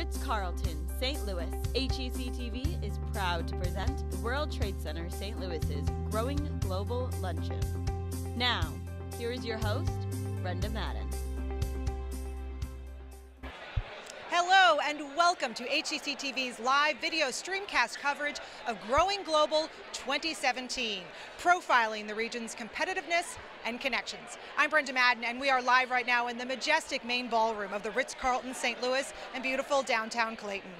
Ritz-Carlton, St. Louis. HEC-TV is proud to present the World Trade Center St. Louis's Growing Global Luncheon. Now, here is your host, Brenda Madden. Hello and welcome to HEC-TV's live video streamcast coverage of Growing Global 2017, profiling the region's competitiveness and connections. I'm Brenda Madden, and we are live right now in the majestic main ballroom of the Ritz-Carlton St. Louis and beautiful downtown Clayton.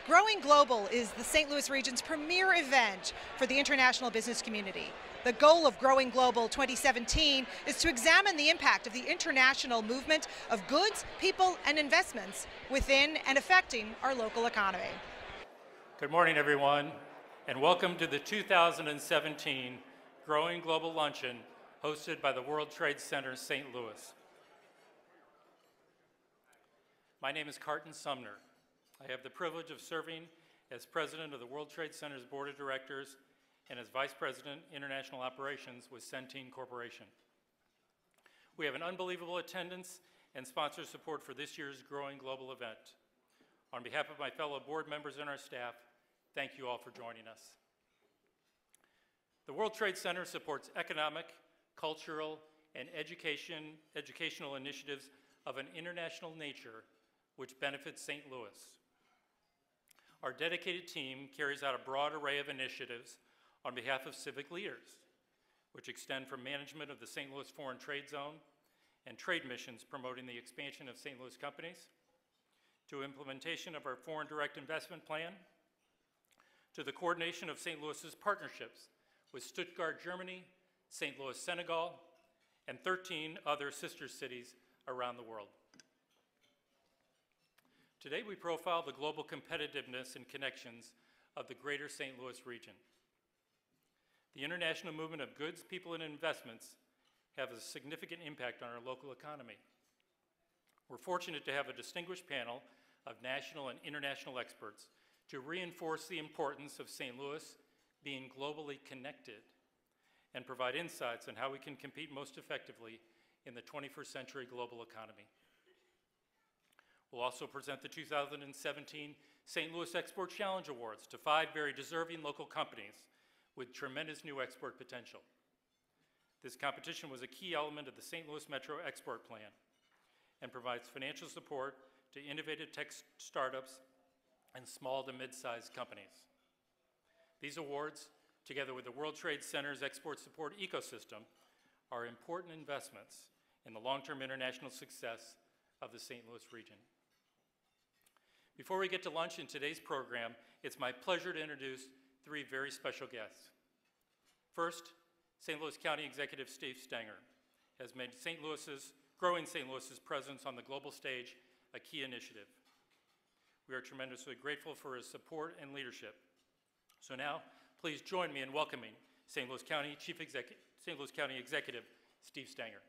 Growing Global is the St. Louis region's premier event for the international business community. The goal of Growing Global 2017 is to examine the impact of the international movement of goods, people, and investments within and affecting our local economy. Good morning, everyone, and welcome to the 2017 Growing Global Luncheon hosted by the World Trade Center St. Louis. My name is Carton Sumner. I have the privilege of serving as president of the World Trade Center's Board of Directors and as Vice President, International Operations with Centene Corporation. We have an unbelievable attendance and sponsor support for this year's Growing Global event. On behalf of my fellow board members and our staff, thank you all for joining us. The World Trade Center supports economic, cultural, and educational initiatives of an international nature which benefits St. Louis. Our dedicated team carries out a broad array of initiatives on behalf of civic leaders, which extend from management of the St. Louis Foreign Trade Zone and trade missions promoting the expansion of St. Louis companies, to implementation of our foreign direct investment plan, to the coordination of St. Louis's partnerships with Stuttgart, Germany, St. Louis, Senegal, and 13 other sister cities around the world. Today we profile the global competitiveness and connections of the greater St. Louis region. The international movement of goods, people, and investments have a significant impact on our local economy. We're fortunate to have a distinguished panel of national and international experts to reinforce the importance of St. Louis being globally connected and provide insights on how we can compete most effectively in the 21st century global economy. We'll also present the 2017 St. Louis Export Challenge Awards to 5 very deserving local companies with tremendous new export potential. This competition was a key element of the St. Louis Metro Export Plan and provides financial support to innovative tech startups and small to mid-sized companies. These awards, together with the World Trade Center's export support ecosystem, are important investments in the long-term international success of the St. Louis region. Before we get to lunch in today's program, it's my pleasure to introduce 3 very special guests. First, St. Louis County Executive Steve Stenger has made growing St. Louis's presence on the global stage a key initiative. We are tremendously grateful for his support and leadership. So now, please join me in welcoming St. Louis County Executive Steve Stenger.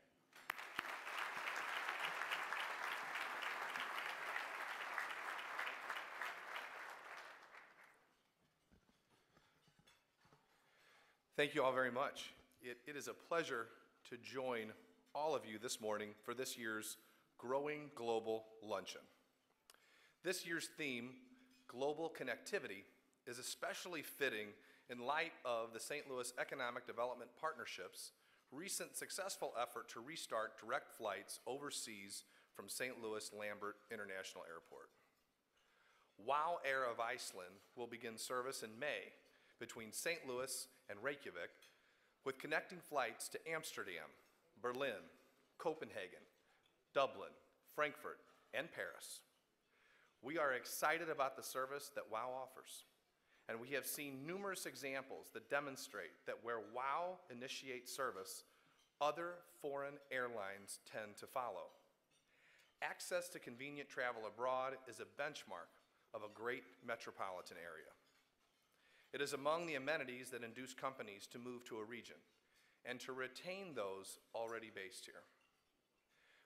Thank you all very much. It is a pleasure to join all of you this morning for this year's Growing Global Luncheon. This year's theme, Global Connectivity, is especially fitting in light of the St. Louis Economic Development Partnership's recent successful effort to restart direct flights overseas from St. Louis Lambert International Airport. WOW Air of Iceland will begin service in May between St. Louis and Reykjavik, with connecting flights to Amsterdam, Berlin, Copenhagen, Dublin, Frankfurt, and Paris. We are excited about the service that WOW offers, and we have seen numerous examples that demonstrate that where WOW initiates service, other foreign airlines tend to follow. Access to convenient travel abroad is a benchmark of a great metropolitan area. It is among the amenities that induce companies to move to a region and to retain those already based here.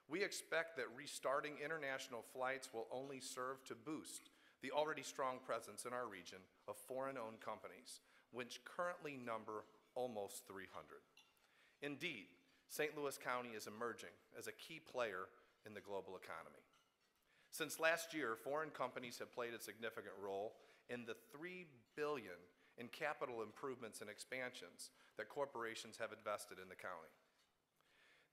We expect that restarting international flights will only serve to boost the already strong presence in our region of foreign-owned companies, which currently number almost 300. Indeed, St. Louis County is emerging as a key player in the global economy. Since last year, foreign companies have played a significant role in the $3 billion in capital improvements and expansions that corporations have invested in the county.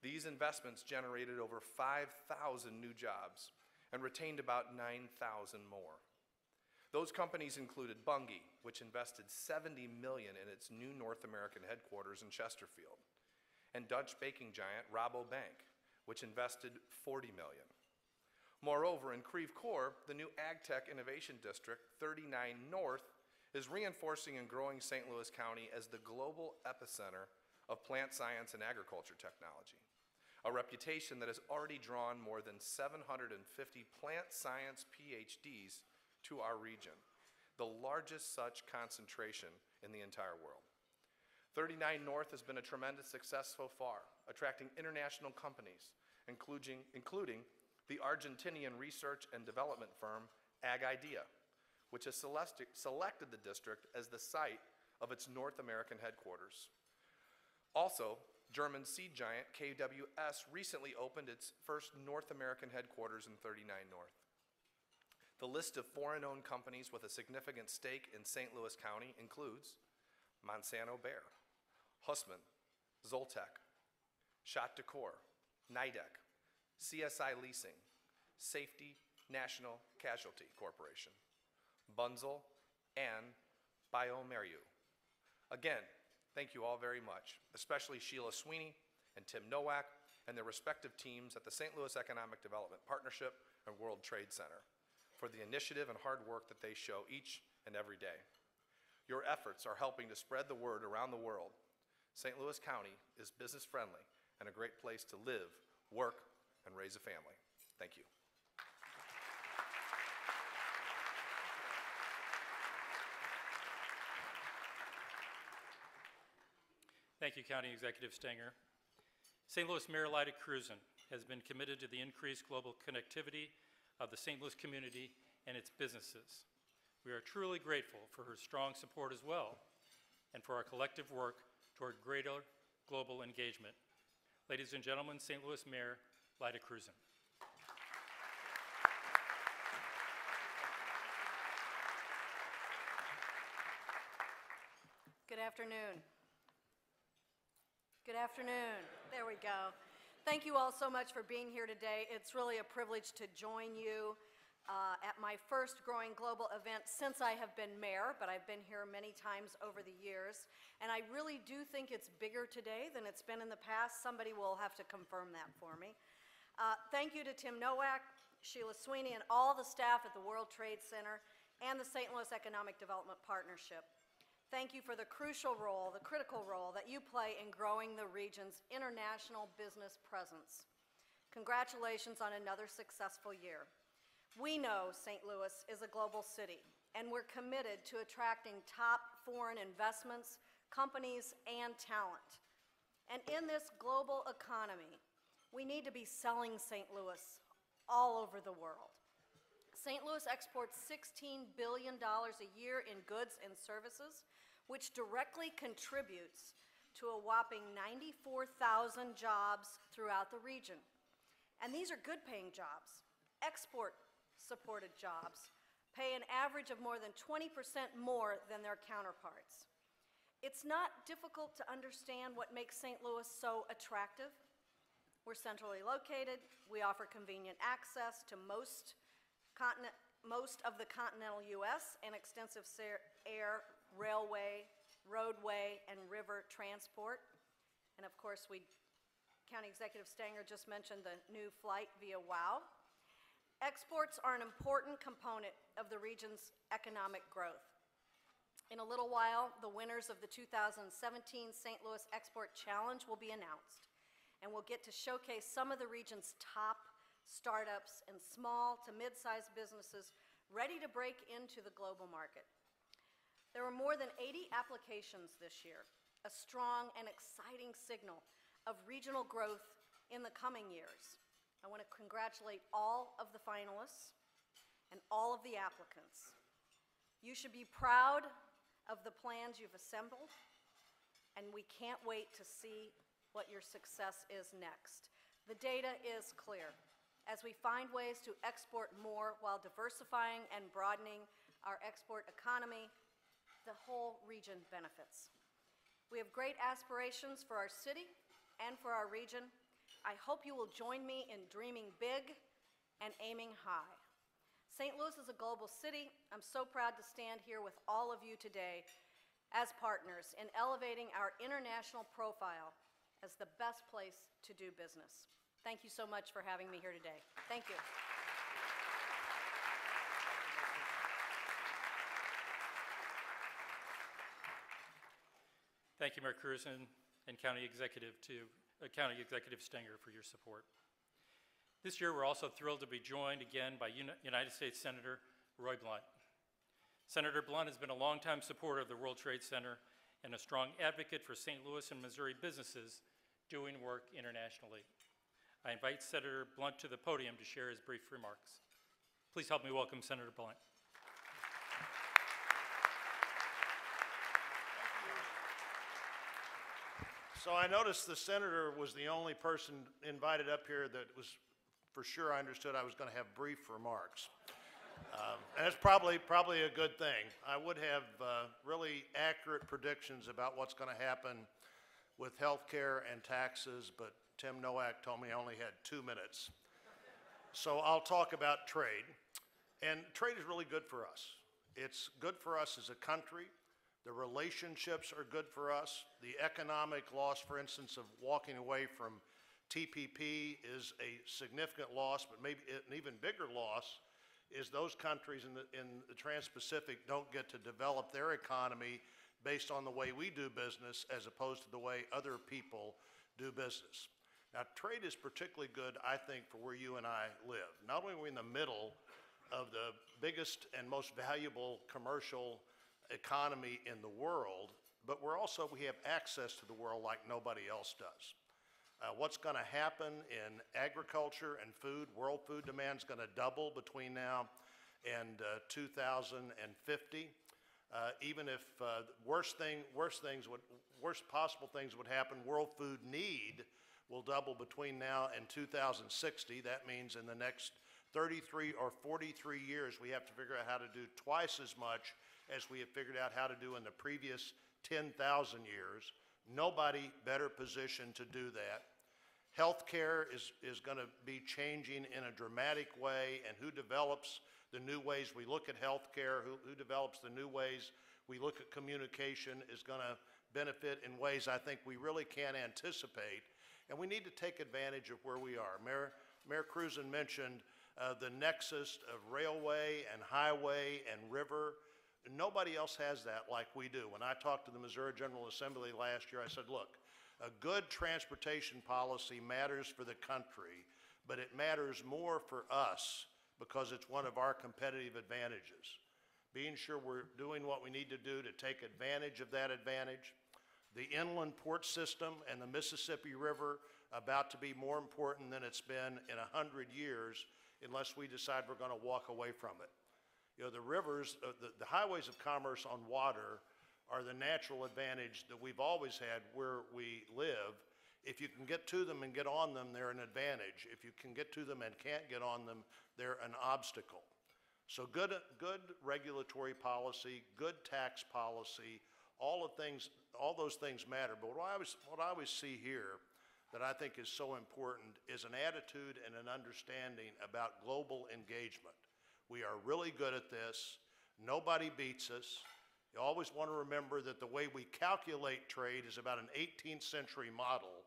These investments generated over 5,000 new jobs and retained about 9,000 more. Those companies included Bunge, which invested $70 million in its new North American headquarters in Chesterfield, and Dutch baking giant Rabobank, which invested $40 million. Moreover, in Creve Coeur, the new AgTech Innovation District, 39 North, is reinforcing and growing St. Louis County as the global epicenter of plant science and agriculture technology, a reputation that has already drawn more than 750 plant science PhDs to our region, the largest such concentration in the entire world. 39 North has been a tremendous success so far, attracting international companies, including the Argentinian research and development firm AgIdea, which has selected the district as the site of its North American headquarters. Also, German seed giant KWS recently opened its first North American headquarters in 39 North. The list of foreign-owned companies with a significant stake in St. Louis County includes Monsanto-Bayer, Hussmann, Zoltec, Schott Decor, Nidec, CSI Leasing, Safety National Casualty Corporation, Bunzel, and BioMérieux. Again, thank you all very much, especially Sheila Sweeney and Tim Nowak and their respective teams at the St. Louis Economic Development Partnership and World Trade Center for the initiative and hard work that they show each and every day. Your efforts are helping to spread the word around the world. St. Louis County is business friendly and a great place to live, work, and raise a family. Thank you. Thank you, County Executive Stenger. St. Louis Mayor Lyda Krewson has been committed to the increased global connectivity of the St. Louis community and its businesses. We are truly grateful for her strong support as well, and for our collective work toward greater global engagement. Ladies and gentlemen, St. Louis Mayor Lyda Krewson. Good afternoon. Good afternoon. There we go. Thank you all so much for being here today. It's really a privilege to join you at my first Growing Global event since I have been mayor, but I've been here many times over the years. And I really do think it's bigger today than it's been in the past. Somebody will have to confirm that for me. Thank you to Tim Nowak, Sheila Sweeney, and all the staff at the World Trade Center and the St. Louis Economic Development Partnership. Thank you for the crucial role, the critical role that you play in growing the region's international business presence. Congratulations on another successful year. We know St. Louis is a global city, and we're committed to attracting top foreign investments, companies, and talent. And in this global economy, we need to be selling St. Louis all over the world. St. Louis exports $16 billion a year in goods and services, which directly contributes to a whopping 94,000 jobs throughout the region. And these are good-paying jobs, export-supported jobs, pay an average of more than 20% more than their counterparts. It's not difficult to understand what makes St. Louis so attractive. We're centrally located. We offer convenient access to most of the continental U.S. and extensive air, railway, roadway, and river transport. And of course, County Executive Stenger just mentioned the new flight via WOW. Exports are an important component of the region's economic growth. In a little while, the winners of the 2017 St. Louis Export Challenge will be announced, and we'll get to showcase some of the region's top startups and small to mid-sized businesses ready to break into the global market. There were more than 80 applications this year, a strong and exciting signal of regional growth in the coming years. I want to congratulate all of the finalists and all of the applicants. You should be proud of the plans you've assembled, and we can't wait to see what your success is next. The data is clear. as we find ways to export more while diversifying and broadening our export economy, the whole region benefits. We have great aspirations for our city and for our region. I hope you will join me in dreaming big and aiming high. St. Louis is a global city. I'm so proud to stand here with all of you today as partners in elevating our international profile as the best place to do business. Thank you so much for having me here today. Thank you. Thank you, Mayor Cruz and County Executive Stenger for your support. This year, we're also thrilled to be joined again by United States Senator Roy Blunt. Senator Blunt has been a longtime supporter of the World Trade Center and a strong advocate for St. Louis and Missouri businesses doing work internationally. I invite Senator Blunt to the podium to share his brief remarks. Please help me welcome Senator Blunt. So I noticed the senator was the only person invited up here that was for sure I understood I was going to have brief remarks. And it's probably a good thing. I would have really accurate predictions about what's going to happen with health care and taxes, but Tim Nowak told me I only had 2 minutes. So I'll talk about trade. And trade is really good for us. It's good for us as a country. The relationships are good for us. The economic loss, for instance, of walking away from TPP is a significant loss, but maybe an even bigger loss is those countries in the Trans-Pacific don't get to develop their economy based on the way we do business as opposed to the way other people do business. Now, trade is particularly good, I think, for where you and I live. Not only are we in the middle of the biggest and most valuable commercial economy in the world, but we have access to the world like nobody else does. What's going to happen in agriculture and food, world food demand is going to double between now and 2050. Even if worst possible things would happen, world food need will double between now and 2060. That means in the next 33 or 43 years, we have to figure out how to do twice as much as we have figured out how to do in the previous 10,000 years. Nobody better positioned to do that. Healthcare is going to be changing in a dramatic way, and who develops the new ways we look at healthcare, who develops the new ways we look at communication is going to benefit in ways I think we really can't anticipate, and we need to take advantage of where we are. Mayor Cruz mentioned the nexus of railway and highway and river. Nobody else has that like we do. When I talked to the Missouri General Assembly last year, I said, look, a good transportation policy matters for the country, but it matters more for us because it's one of our competitive advantages. Being sure we're doing what we need to do to take advantage of that advantage. The inland port system and the Mississippi River about to be more important than it's been in 100 years unless we decide we're going to walk away from it. You know, the rivers, the highways of commerce on water are the natural advantage that we've always had where we live. If you can get to them and get on them, they're an advantage. If you can get to them and can't get on them, they're an obstacle. So good regulatory policy, good tax policy, all those things matter. But what I always see here that I think is so important is an attitude and an understanding about global engagement. We are really good at this. Nobody beats us. You always want to remember that the way we calculate trade is about an 18th century model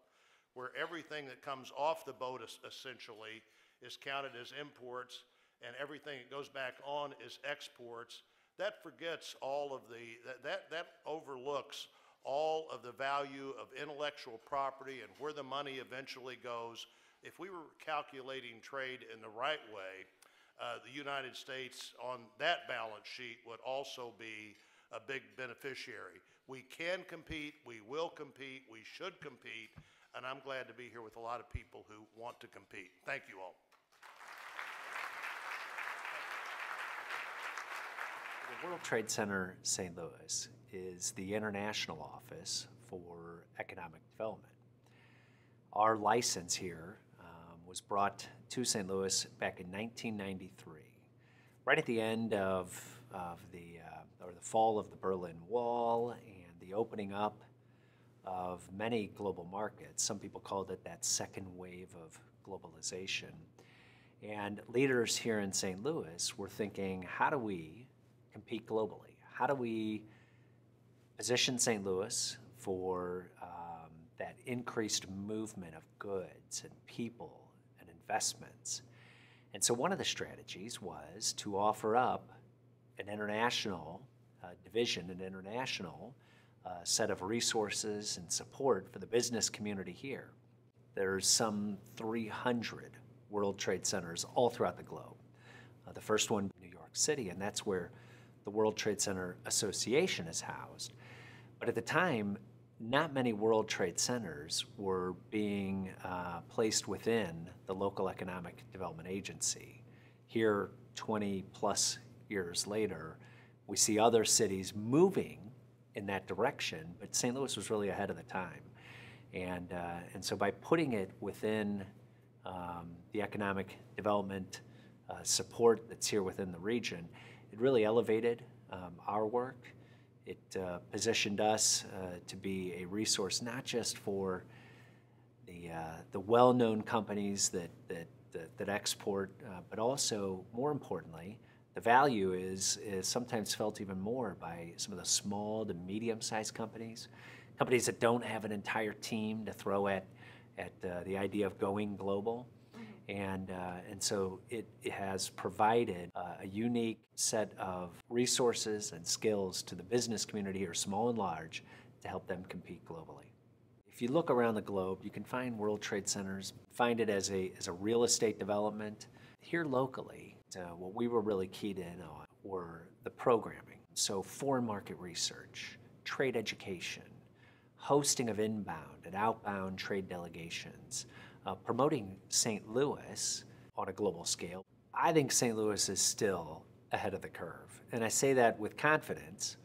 where everything that comes off the boat essentially is counted as imports and everything that goes back on is exports. That forgets all of that overlooks all of the value of intellectual property and where the money eventually goes. If we were calculating trade in the right way, the United States on that balance sheet would also be a big beneficiary. We can compete, we will compete, we should compete, and I'm glad to be here with a lot of people who want to compete. Thank you all. The World Trade Center St. Louis is the international office for economic development. Our license here was was brought to St. Louis back in 1993, right at the end of the fall of the Berlin Wall and the opening up of many global markets. Some people called it that second wave of globalization. And leaders here in St. Louis were thinking, how do we compete globally? How do we position St. Louis for that increased movement of goods and people and investments? And so one of the strategies was to offer up an international division, an international set of resources and support for the business community here. There's some 300 World Trade Centers all throughout the globe. The first one, New York City, and that's where the World Trade Center Association is housed. But at the time, not many World Trade Centers were being placed within the local economic development agency. Here, 20 plus years later, we see other cities moving in that direction, but St. Louis was really ahead of the time. And so by putting it within the economic development support that's here within the region, it really elevated our work. It positioned us to be a resource not just for the well-known companies that export, but also, more importantly, the value is sometimes felt even more by some of the small to medium-sized companies that don't have an entire team to throw at the idea of going global. And so it has provided a unique set of resources and skills to the business community here, small and large, to help them compete globally. If you look around the globe, you can find World Trade Centers, find it as a real estate development. Here locally, what we were really keyed in on were the programming. So foreign market research, trade education, hosting of inbound and outbound trade delegations, promoting St. Louis on a global scale. I think St. Louis is still ahead of the curve, and I say that with confidence.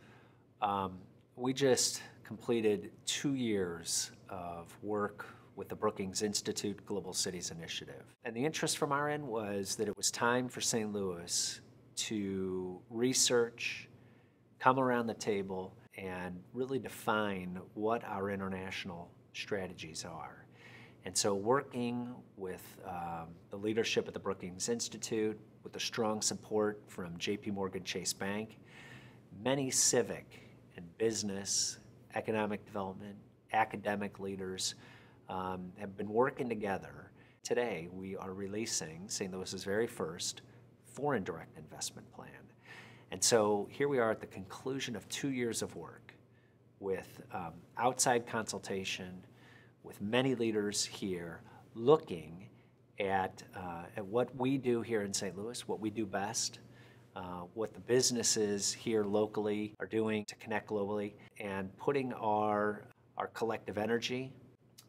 We just completed 2 years of work with the Brookings Institute Global Cities Initiative. And the interest from our end was that it was time for St. Louis to research, come around the table, and really define what our international strategies are. And so working with the leadership at the Brookings Institute, with the strong support from JP Morgan Chase Bank, many civic and business, economic development, academic leaders have been working together. Today, we are releasing St. Louis's very first foreign direct investment plan. And so here we are at the conclusion of 2 years of work with outside consultation, with many leaders here looking at what we do here in St. Louis, what we do best, what the businesses here locally are doing to connect globally, and putting our collective energy,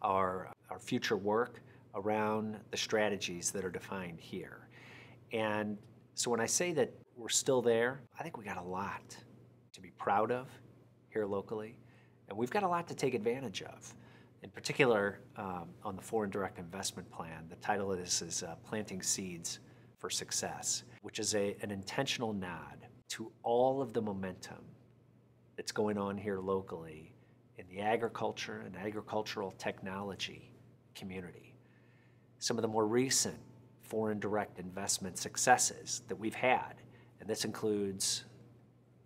our future work around the strategies that are defined here. And so when I say that we're still there, I think we got a lot to be proud of here locally, and we've got a lot to take advantage of. In particular, on the Foreign Direct Investment Plan, the title of this is Planting Seeds for Success, which is an intentional nod to all of the momentum that's going on here locally in the agriculture and agricultural technology community. Some of the more recent foreign direct investment successes that we've had, and this includes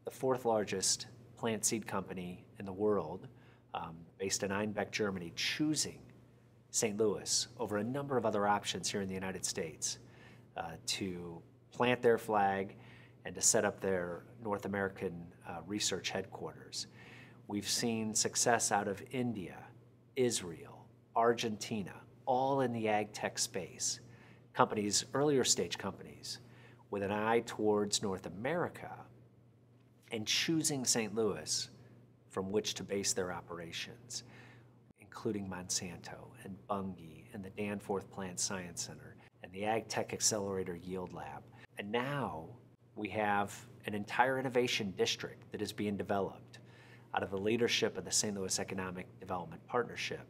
the 4th largest plant seed company in the world, based in Einbeck, Germany, choosing St. Louis over a number of other options here in the United States to plant their flag and to set up their North American research headquarters. We've seen success out of India, Israel, Argentina, all in the ag tech space. Companies, earlier stage companies, with an eye towards North America and choosing St. Louis from which to base their operations, including Monsanto and Bunge and the Danforth Plant Science Center and the Ag Tech Accelerator Yield Lab. And now we have an entire innovation district that is being developed out of the leadership of the St. Louis Economic Development Partnership,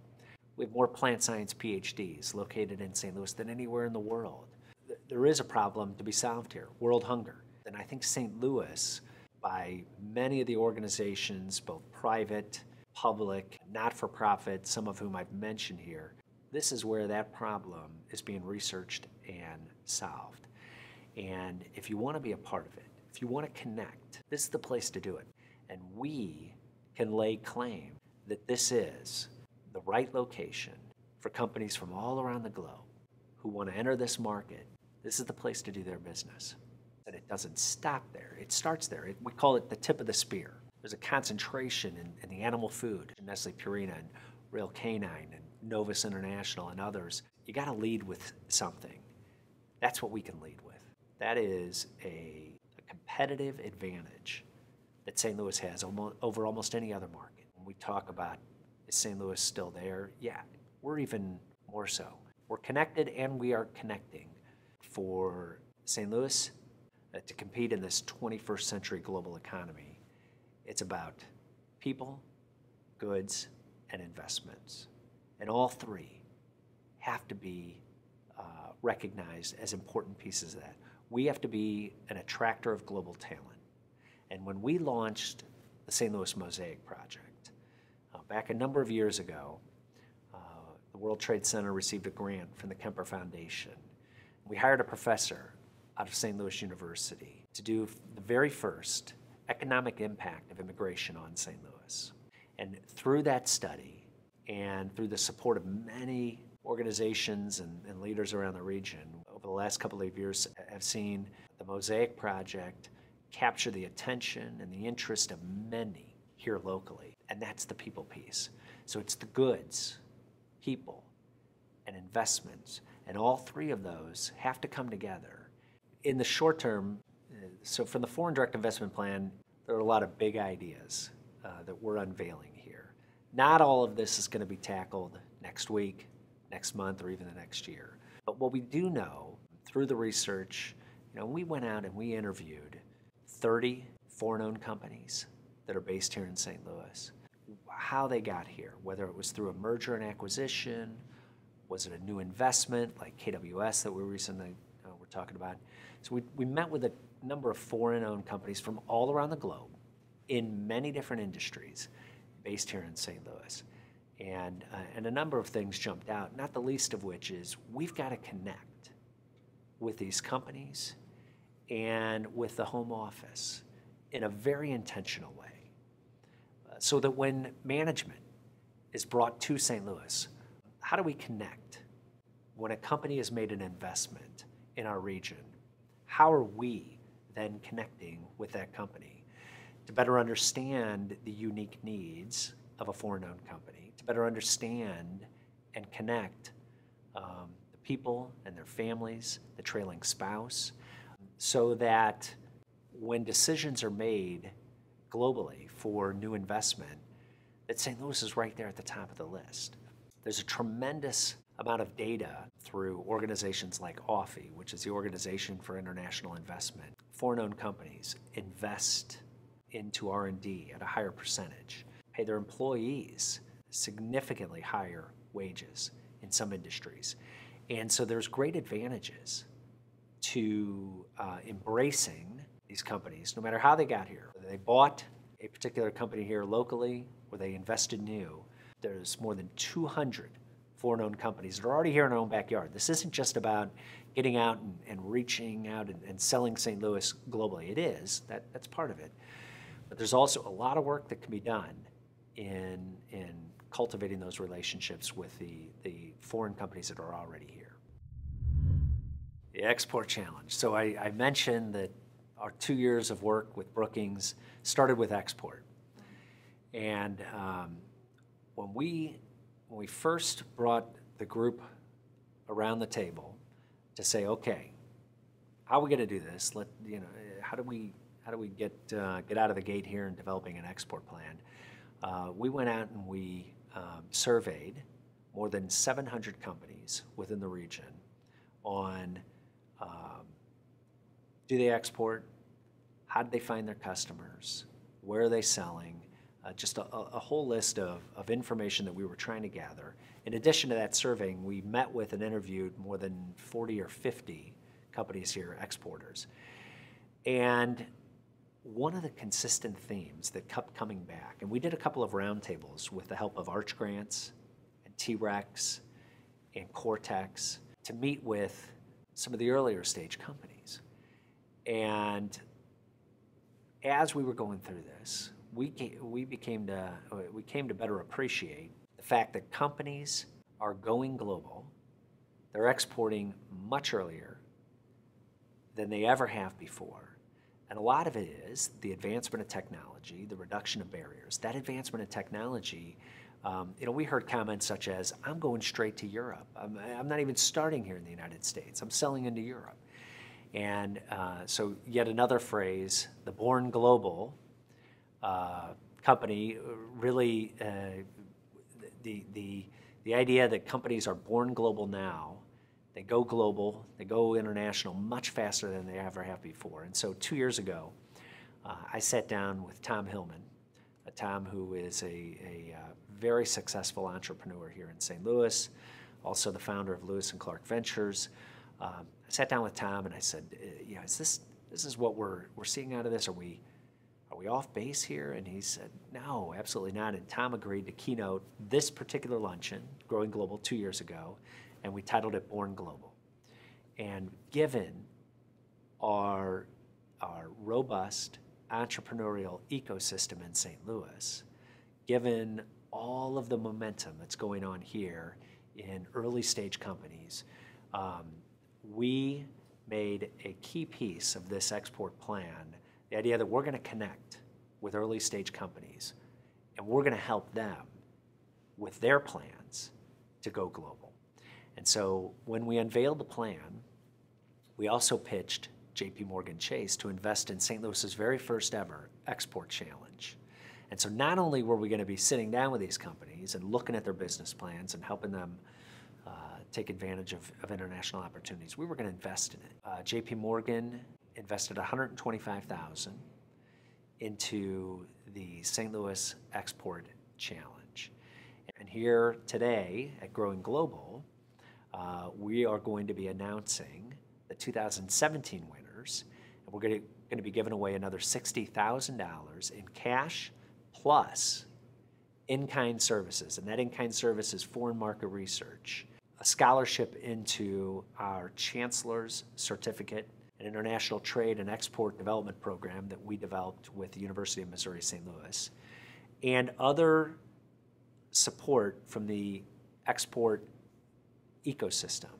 We have more plant science PhDs located in St. Louis than anywhere in the world. There is a problem to be solved here, world hunger. And I think St. Louis, by many of the organizations, both private, public, not-for-profit, some of whom I've mentioned here, this is where that problem is being researched and solved. And if you want to be a part of it, if you want to connect, this is the place to do it. And we can lay claim that this is the right location for companies from all around the globe who want to enter this market. This is the place to do their business. And it doesn't stop there. It starts there. We call it the tip of the spear. There's a concentration in the animal food, Nestle Purina and Real Canine and Novus International and others. You got to lead with something. That's what we can lead with. That is a competitive advantage that St. Louis has over almost any other market. When we talk about, is St. Louis still there? Yeah, we're even more so. We're connected and we are connecting. For St. Louis to compete in this 21st century global economy, it's about people, goods, and investments. And all three have to be recognized as important pieces of that. We have to be an attractor of global talent. And when we launched the St. Louis Mosaic project, back a number of years ago, the World Trade Center received a grant from the Kemper Foundation. We hired a professor out of St. Louis University to do the very first economic impact of immigration on St. Louis. And through that study and through the support of many organizations and leaders around the region, over the last couple of years have seen the Mosaic project capture the attention and the interest of many here locally. And that's the people piece. So it's the goods, people, and investments. And all three of those have to come together. In the short term, so from the Foreign Direct Investment Plan, there are a lot of big ideas that we're unveiling here. Not all of this is going to be tackled next week, next month, or even the next year. But what we do know through the research, we went out and we interviewed 30 foreign-owned companies that are based here in St. Louis, how they got here, whether it was through a merger and acquisition, was it a new investment like KWS that we recently were talking about. So we met with a number of foreign-owned companies from all around the globe in many different industries based here in St. Louis. And a number of things jumped out, not the least of which is we've got to connect with these companies and with the home office in a very intentional way so that when management is brought to St. Louis, how do we connect? When a company has made an investment in our region, how are we then connecting with that company to better understand the unique needs of a foreign-owned company, to better understand and connect the people and their families, the trailing spouse, so that when decisions are made globally for new investment, that St. Louis is right there at the top of the list. There's a tremendous amount of data through organizations like Offi, which is the Organization for International Investment. Foreign-owned companies invest into R&D at a higher percentage, pay their employees significantly higher wages in some industries. And so there's great advantages to embracing these companies, no matter how they got here. Whether they bought a particular company here locally or they invested new. There's more than 200 foreign-owned companies that are already here in our own backyard. This isn't just about getting out and reaching out and selling St. Louis globally. It is, that's part of it. But there's also a lot of work that can be done in cultivating those relationships with the foreign companies that are already here. The export challenge. So I mentioned that our 2 years of work with Brookings started with export. And when we first brought the group around the table to say, okay, how are we going to do this? How do we get out of the gate here in developing an export plan? We went out and we surveyed more than 700 companies within the region on do they export? How did they find their customers? Where are they selling? just a whole list of information that we were trying to gather. In addition to that surveying, we met with and interviewed more than 40 or 50 companies here, exporters. And one of the consistent themes that kept coming back, and we did a couple of roundtables with the help of Arch Grants and T-Rex and Cortex to meet with some of the earlier stage companies. And as we were going through this, we came to better appreciate the fact that companies are going global. They're exporting much earlier than they ever have before. And a lot of it is the advancement of technology, the reduction of barriers. That advancement of technology, we heard comments such as, I'm going straight to Europe. I'm not even starting here in the United States. I'm selling into Europe. And so yet another phrase, the Born Global company, really the idea that companies are born global now, they go global, they go international much faster than they ever have before. And so 2 years ago, I sat down with Tom Hillman, Tom who is a very successful entrepreneur here in St. Louis, also the founder of Lewis and Clark Ventures. I sat down with Tom and I said, this is what we're seeing out of this? Are we off base here? And he said, no, absolutely not. And Tom agreed to keynote this particular luncheon, Growing Global, 2 years ago, and we titled it Born Global. And given our robust entrepreneurial ecosystem in St. Louis, given all of the momentum that's going on here in early stage companies, we made a key piece of this export plan, the idea that we're going to connect with early stage companies and we're going to help them with their plans to go global. And so when we unveiled the plan, we also pitched J.P. Morgan Chase to invest in St. Louis's very first ever export challenge. And so not only were we going to be sitting down with these companies and looking at their business plans and helping them take advantage of international opportunities, we were going to invest in it. J.P. Morgan invested $125,000 into the St. Louis Export Challenge. And here today at Growing Global, we are going to be announcing the 2017 winners, and we're going to be giving away another $60,000 in cash plus in-kind services, and that in-kind service is foreign market research, a scholarship into our Chancellor's Certificate, an international trade and export development program that we developed with the University of Missouri St. Louis, and other support from the export ecosystem.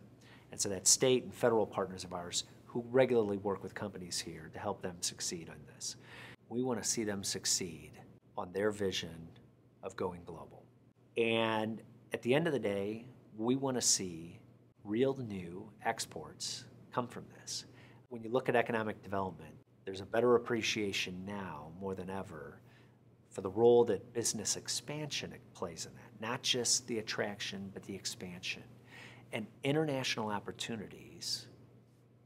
And so that's state and federal partners of ours who regularly work with companies here to help them succeed on this. We want to see them succeed on their vision of going global. And at the end of the day, we want to see real new exports come from this. When you look at economic development, there's a better appreciation now more than ever for the role that business expansion plays in that, not just the attraction, but the expansion. And international opportunities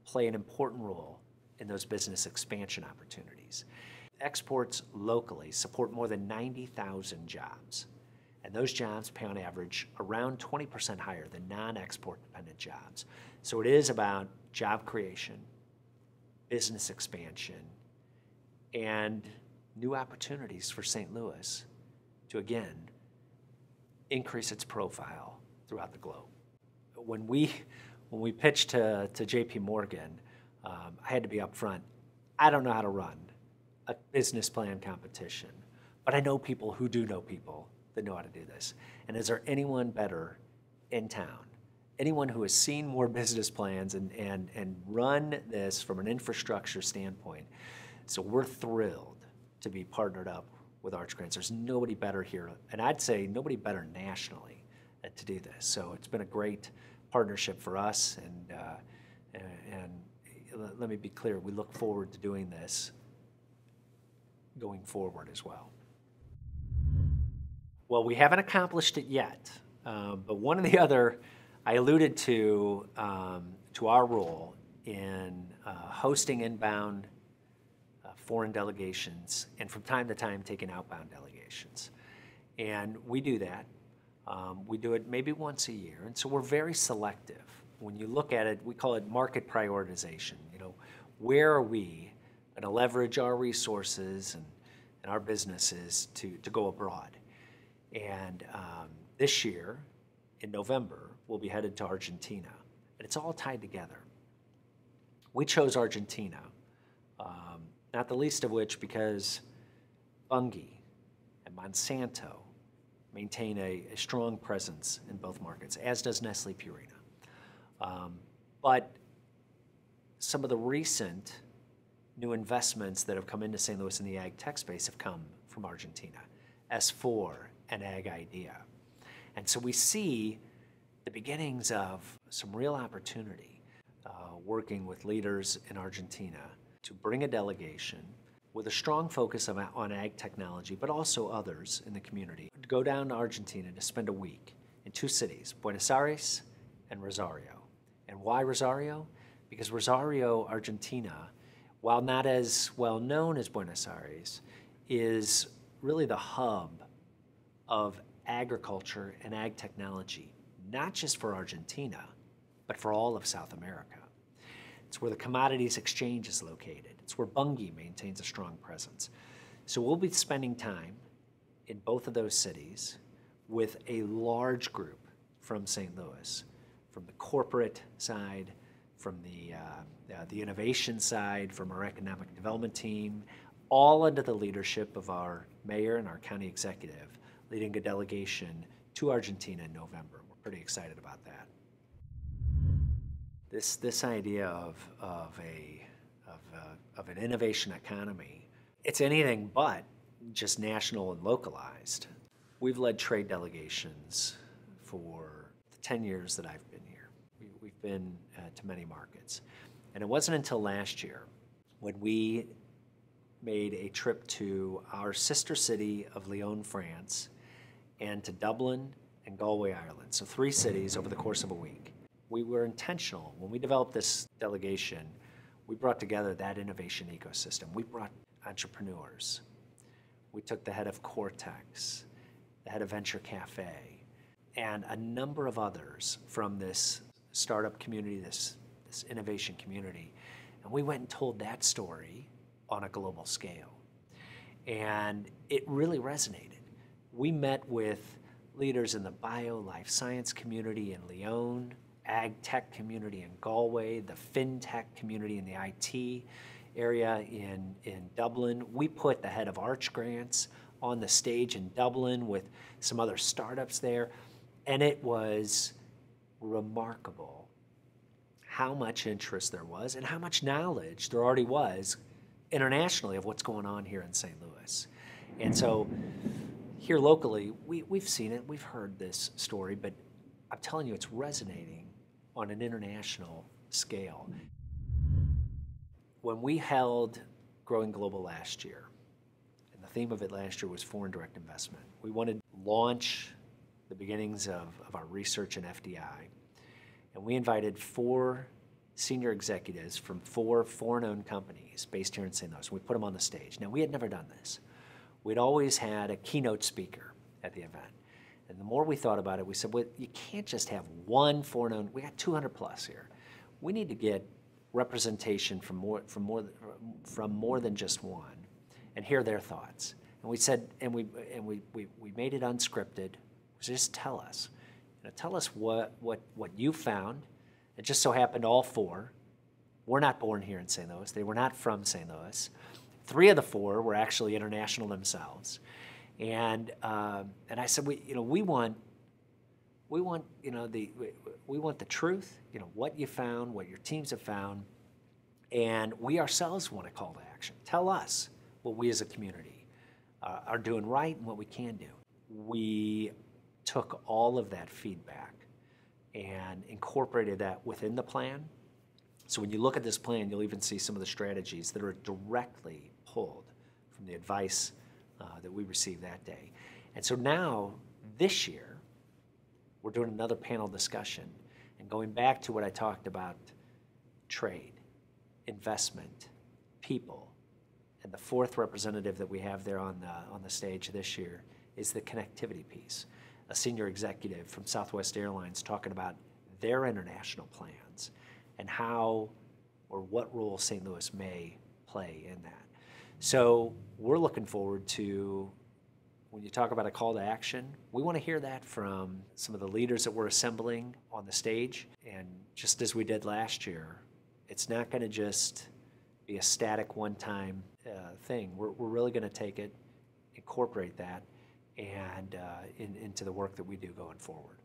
play an important role in those business expansion opportunities. Exports locally support more than 90,000 jobs, and those jobs pay on average around 20% higher than non-export dependent jobs. So it is about job creation, business expansion, and new opportunities for St. Louis to, again, increase its profile throughout the globe. When we pitched to J.P. Morgan, I had to be upfront. I don't know how to run a business plan competition, but I know people who do know people that know how to do this. And is there anyone better in town? Anyone who has seen more business plans and run this from an infrastructure standpoint. So we're thrilled to be partnered up with Arch Grants. There's nobody better here, and I'd say nobody better nationally to do this. So it's been a great partnership for us, and let me be clear, we look forward to doing this going forward as well. Well, we haven't accomplished it yet, but one of the other, I alluded to our role in hosting inbound foreign delegations, and from time to time taking outbound delegations. And we do that. We do it maybe once a year, and so we're very selective. When you look at it, we call it market prioritization. You know, where are we going to leverage our resources and our businesses to go abroad? And this year, in November, we'll be headed to Argentina, and it's all tied together. We chose Argentina, not the least of which because Bunge and Monsanto maintain a strong presence in both markets, as does Nestle Purina. But some of the recent new investments that have come into St. Louis in the ag tech space have come from Argentina, S4 and Ag Idea. And so we see the beginnings of some real opportunity working with leaders in Argentina to bring a delegation with a strong focus on ag technology, but also others in the community, to go down to Argentina to spend a week in two cities, Buenos Aires and Rosario. And why Rosario? Because Rosario, Argentina, while not as well known as Buenos Aires, is really the hub of agriculture and ag technology, not just for Argentina, but for all of South America. It's where the commodities exchange is located. It's where Bunge maintains a strong presence. So we'll be spending time in both of those cities with a large group from St. Louis, from the corporate side, from the innovation side, from our economic development team, all under the leadership of our mayor and our county executive, leading a delegation to Argentina in November. We're pretty excited about that. This idea of an innovation economy, it's anything but just national and localized. We've led trade delegations for the 10 years that I've been here. We've been to many markets. And it wasn't until last year when we made a trip to our sister city of Lyon, France, and to Dublin and Galway, Ireland. So 3 cities over the course of a week. We were intentional. When we developed this delegation, we brought together that innovation ecosystem. We brought entrepreneurs. We took the head of Cortex, the head of Venture Cafe, and a number of others from this startup community, this innovation community. And we went and told that story on a global scale. And it really resonated. We met with leaders in the bio-life science community in Lyon, ag tech community in Galway, the fintech community in the IT area in Dublin. We put the head of Arch Grants on the stage in Dublin with some other startups there, and it was remarkable how much interest there was and how much knowledge there already was internationally of what's going on here in St. Louis. And so here locally, we've seen it, we've heard this story, but I'm telling you, it's resonating on an international scale. When we held Growing Global last year, and the theme of it last year was foreign direct investment, we wanted to launch the beginnings of our research in FDI, and we invited 4 senior executives from 4 foreign-owned companies based here in St. Louis. We put them on the stage. Now, we had never done this. We'd always had a keynote speaker at the event. And the more we thought about it, we said, well, you can't just have one foreign-owned. We got 200 plus here. We need to get representation from more than just one, and hear their thoughts. And we said, and we made it unscripted. Just tell us, tell us what you found. It just so happened all 4 were not born here in St. Louis. They were not from St. Louis. 3 of the 4 were actually international themselves. And I said, we want the truth, what you found, what your teams have found, and we ourselves want a call to action. Tell us what we as a community are doing right and what we can do. We took all of that feedback and incorporated that within the plan. So when you look at this plan, you'll even see some of the strategies that are directly pulled from the advice that we received that day. And so now, this year, we're doing another panel discussion and going back to what I talked about: trade, investment, people, And the fourth representative that we have there on the stage this year is the connectivity piece, a senior executive from Southwest Airlines talking about their international plans and how or what role St. Louis may play in that. So we're looking forward to, when you talk about a call to action, we want to hear that from some of the leaders that we're assembling on the stage. And just as we did last year, it's not going to just be a static one-time thing. We're really going to take it, incorporate that, and into the work that we do going forward.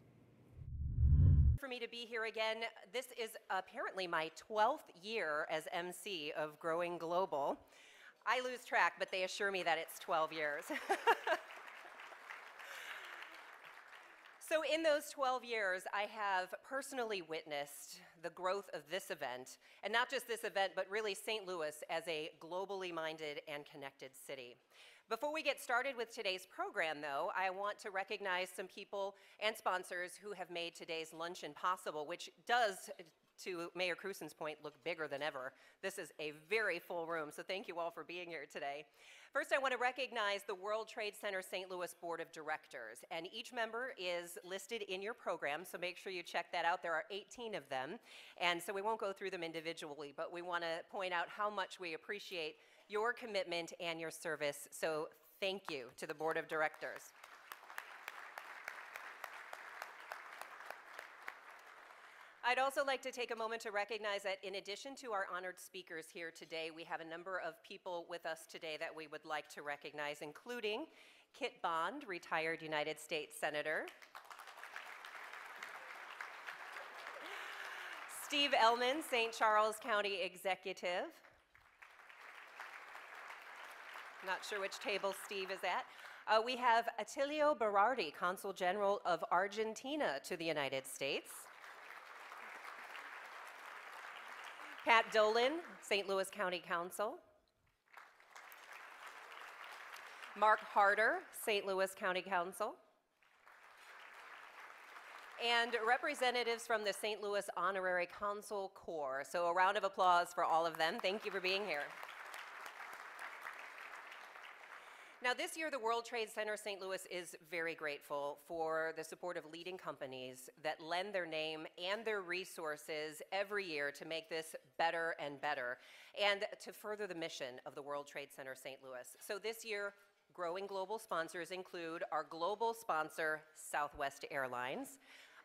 For me to be here again, this is apparently my 12th year as MC of Growing Global. I lose track, but they assure me that it's 12 years. So in those 12 years, I have personally witnessed the growth of this event, and not just this event, but really St. Louis as a globally minded and connected city. Before we get started with today's program, though, I want to recognize some people and sponsors who have made today's luncheon possible, which does, to Mayor Crusen's point, look bigger than ever. This is a very full room, so thank you all for being here today. First, I want to recognize the World Trade Center St. Louis Board of Directors, and each member is listed in your program, so make sure you check that out. There are 18 of them, and so we won't go through them individually, but we want to point out how much we appreciate your commitment and your service, so thank you to the Board of Directors. I'd also like to take a moment to recognize that in addition to our honored speakers here today, we have a number of people with us today that we would like to recognize, including Kit Bond, retired United States Senator, Steve Ellman, St. Charles County Executive. Not sure which table Steve is at. We have Attilio Berardi, Consul General of Argentina to the United States. Pat Dolan, St. Louis County Council. Mark Harder, St. Louis County Council. And representatives from the St. Louis Honorary Consul Corps. So a round of applause for all of them. Thank you for being here. Now, this year, the World Trade Center St. Louis is very grateful for the support of leading companies that lend their name and their resources every year to make this better and better, and to further the mission of the World Trade Center St. Louis. So this year, Growing Global sponsors include our global sponsor, Southwest Airlines,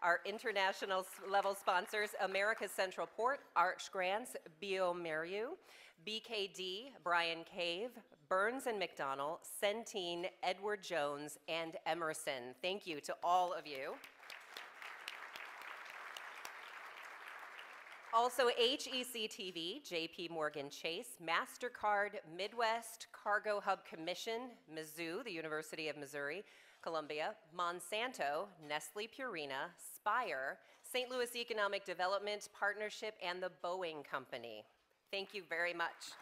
our international level sponsors, America's Central Port, Arch Grants, bioMérieux, BKD, Brian Cave, Burns and McDonnell, Centene, Edward Jones, and Emerson. Thank you to all of you. Also, HEC TV, JP Morgan Chase, MasterCard, Midwest Cargo Hub Commission, Mizzou, the University of Missouri, Columbia, Monsanto, Nestle Purina, Spire, St. Louis Economic Development Partnership, and the Boeing Company. Thank you very much.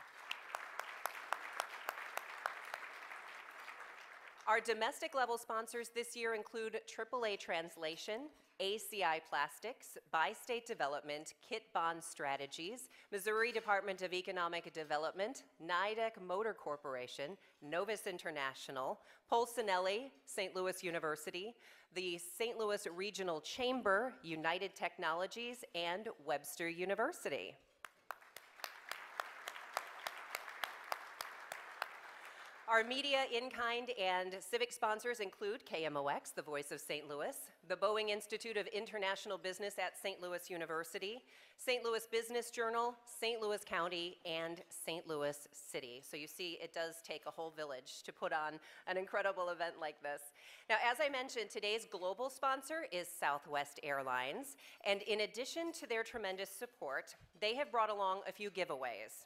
Our domestic level sponsors this year include AAA Translation, ACI Plastics, Bi-State Development, Kit Bond Strategies, Missouri Department of Economic Development, Nidec Motor Corporation, Novus International, Polsinelli, St. Louis University, the St. Louis Regional Chamber, United Technologies, and Webster University. Our media, in-kind, and civic sponsors include KMOX, the Voice of St. Louis, the Boeing Institute of International Business at St. Louis University, St. Louis Business Journal, St. Louis County, and St. Louis City. So you see, it does take a whole village to put on an incredible event like this. Now, as I mentioned, today's global sponsor is Southwest Airlines, and in addition to their tremendous support, they have brought along a few giveaways.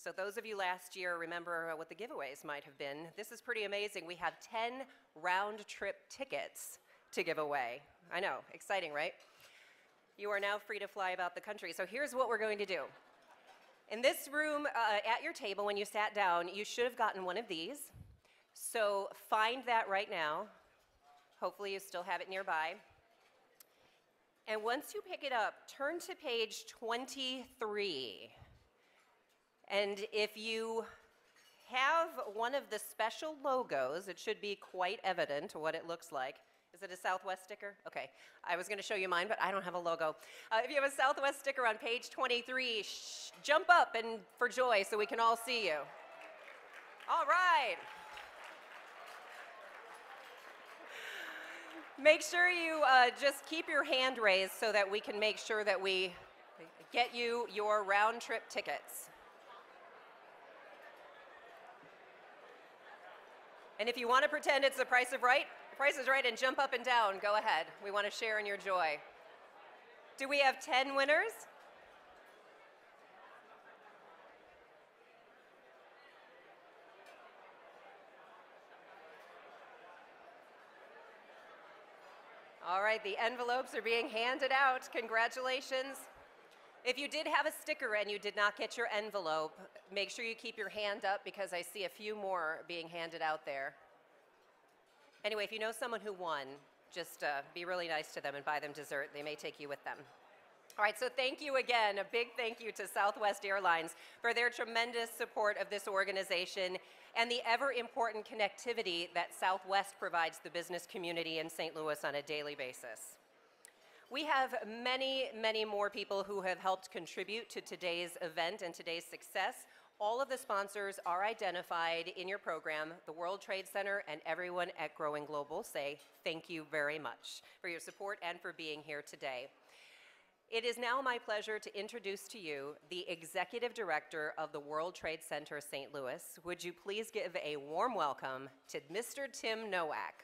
So those of you last year remember what the giveaways might have been. This is pretty amazing. We have 10 round-trip tickets to give away. I know, exciting, right? You are now free to fly about the country. So here's what we're going to do. In this room, at your table, when you sat down, you should have gotten one of these. So find that right now. Hopefully you still have it nearby. And once you pick it up, turn to page 23. And if you one of the special logos. It should be quite evident what it looks like. Is it a Southwest sticker? Okay, I was going to show you mine, but I don't have a logo. If you have a Southwest sticker on page 23, jump up and for joy so we can all see you. All right. Make sure you just keep your hand raised so that we can make sure that we get you your round trip tickets. And if you want to pretend it's the Price is Right and jump up and down, go ahead. We want to share in your joy. Do we have 10 winners? All right, the envelopes are being handed out. Congratulations. If you did have a sticker and you did not get your envelope, make sure you keep your hand up because I see a few more being handed out there. Anyway, if you know someone who won, just be really nice to them and buy them dessert. They may take you with them. All right, so thank you again. A big thank you to Southwest Airlines for their tremendous support of this organization and the ever-important connectivity that Southwest provides the business community in St. Louis on a daily basis. We have many, many more people who have helped contribute to today's event and today's success. All of the sponsors are identified in your program. The World Trade Center and everyone at Growing Global say thank you very much for your support and for being here today. It is now my pleasure to introduce to you the Executive Director of the World Trade Center St. Louis. Would you please give a warm welcome to Mr. Tim Nowak.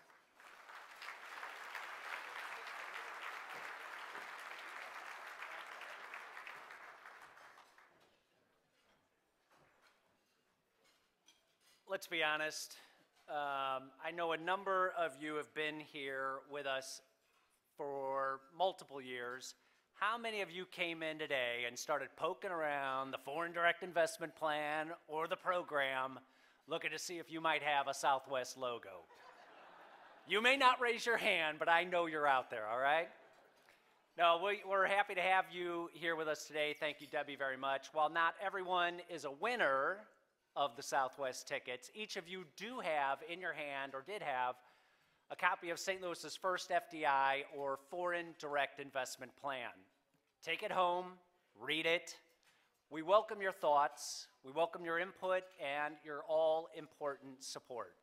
Let's be honest, I know a number of you have been here with us for multiple years. How many of you came in today and started poking around the Foreign Direct Investment Plan or the program looking to see if you might have a Southwest logo? You may not raise your hand, but I know you're out there, all right? No, we're happy to have you here with us today. Thank you, Debbie, very much. While not everyone is a winner of the Southwest tickets, each of you do have in your hand, or did have, a copy of St. Louis's first FDI, or Foreign Direct Investment Plan. Take it home, read it. We welcome your thoughts, we welcome your input, and your all-important support.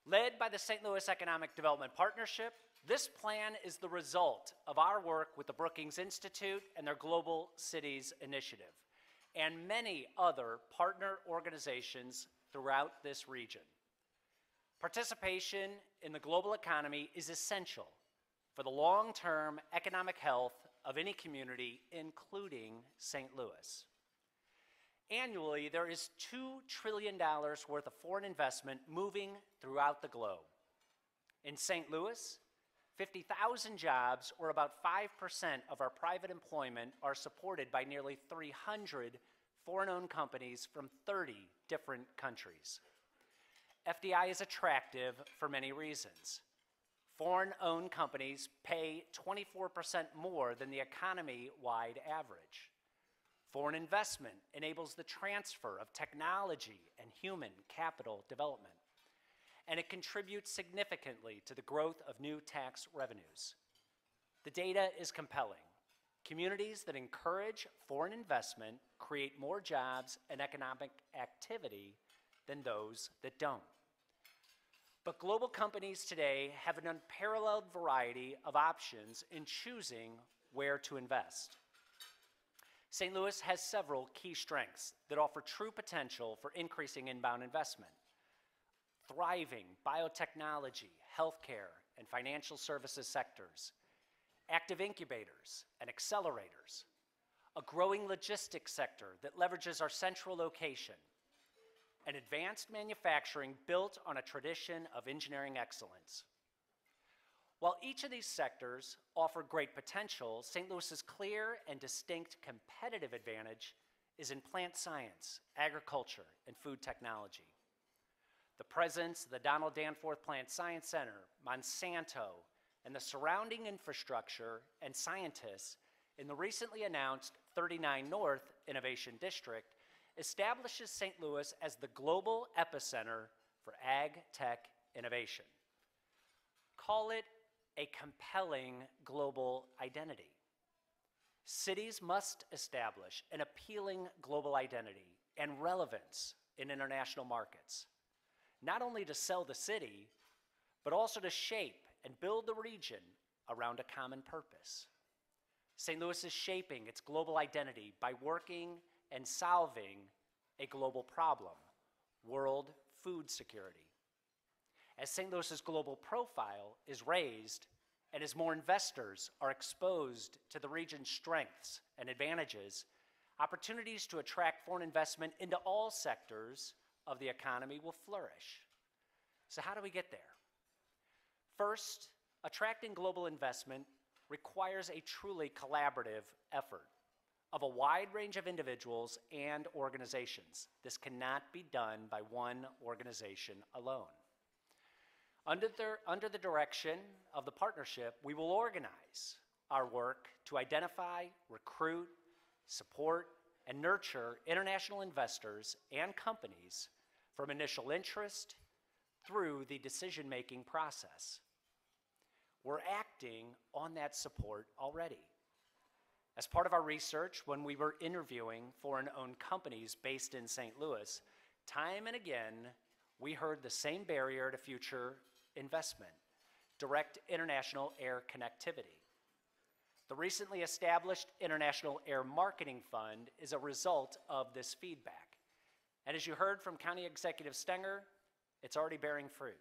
Led by the St. Louis Economic Development Partnership, this plan is the result of our work with the Brookings Institute and their Global Cities Initiative, and many other partner organizations throughout this region. Participation in the global economy is essential for the long-term economic health of any community, including St. Louis. Annually, there is $2 trillion worth of foreign investment moving throughout the globe. In St. Louis, 50,000 jobs, or about 5% of our private employment, are supported by nearly 300 foreign-owned companies from 30 different countries. FDI is attractive for many reasons. Foreign-owned companies pay 24% more than the economy-wide average. Foreign investment enables the transfer of technology and human capital development, and it contributes significantly to the growth of new tax revenues. The data is compelling. Communities that encourage foreign investment create more jobs and economic activity than those that don't. But global companies today have an unparalleled variety of options in choosing where to invest. St. Louis has several key strengths that offer true potential for increasing inbound investment. Thriving biotechnology, healthcare, and financial services sectors, active incubators and accelerators, a growing logistics sector that leverages our central location, and advanced manufacturing built on a tradition of engineering excellence. While each of these sectors offer great potential, St. Louis's clear and distinct competitive advantage is in plant science, agriculture, and food technology. The presence of the Donald Danforth Plant Science Center, Monsanto, and the surrounding infrastructure and scientists in the recently announced 39 North Innovation District establishes St. Louis as the global epicenter for ag tech innovation. Call it a compelling global identity. Cities must establish an appealing global identity and relevance in international markets, not only to sell the city, but also to shape and build the region around a common purpose. St. Louis is shaping its global identity by working and solving a global problem, world food security. As St. Louis's global profile is raised, and as more investors are exposed to the region's strengths and advantages, opportunities to attract foreign investment into all sectors of the economy will flourish. So how do we get there? First, attracting global investment requires a truly collaborative effort of a wide range of individuals and organizations. This cannot be done by one organization alone. Under the direction of the partnership, we will organize our work to identify, recruit, support, and nurture international investors and companies from initial interest through the decision-making process. We're acting on that support already. As part of our research, when we were interviewing foreign-owned companies based in St. Louis, time and again, we heard the same barrier to future investment: direct international air connectivity. The recently established International Air Marketing Fund is a result of this feedback. And as you heard from County Executive Stenger, it's already bearing fruit.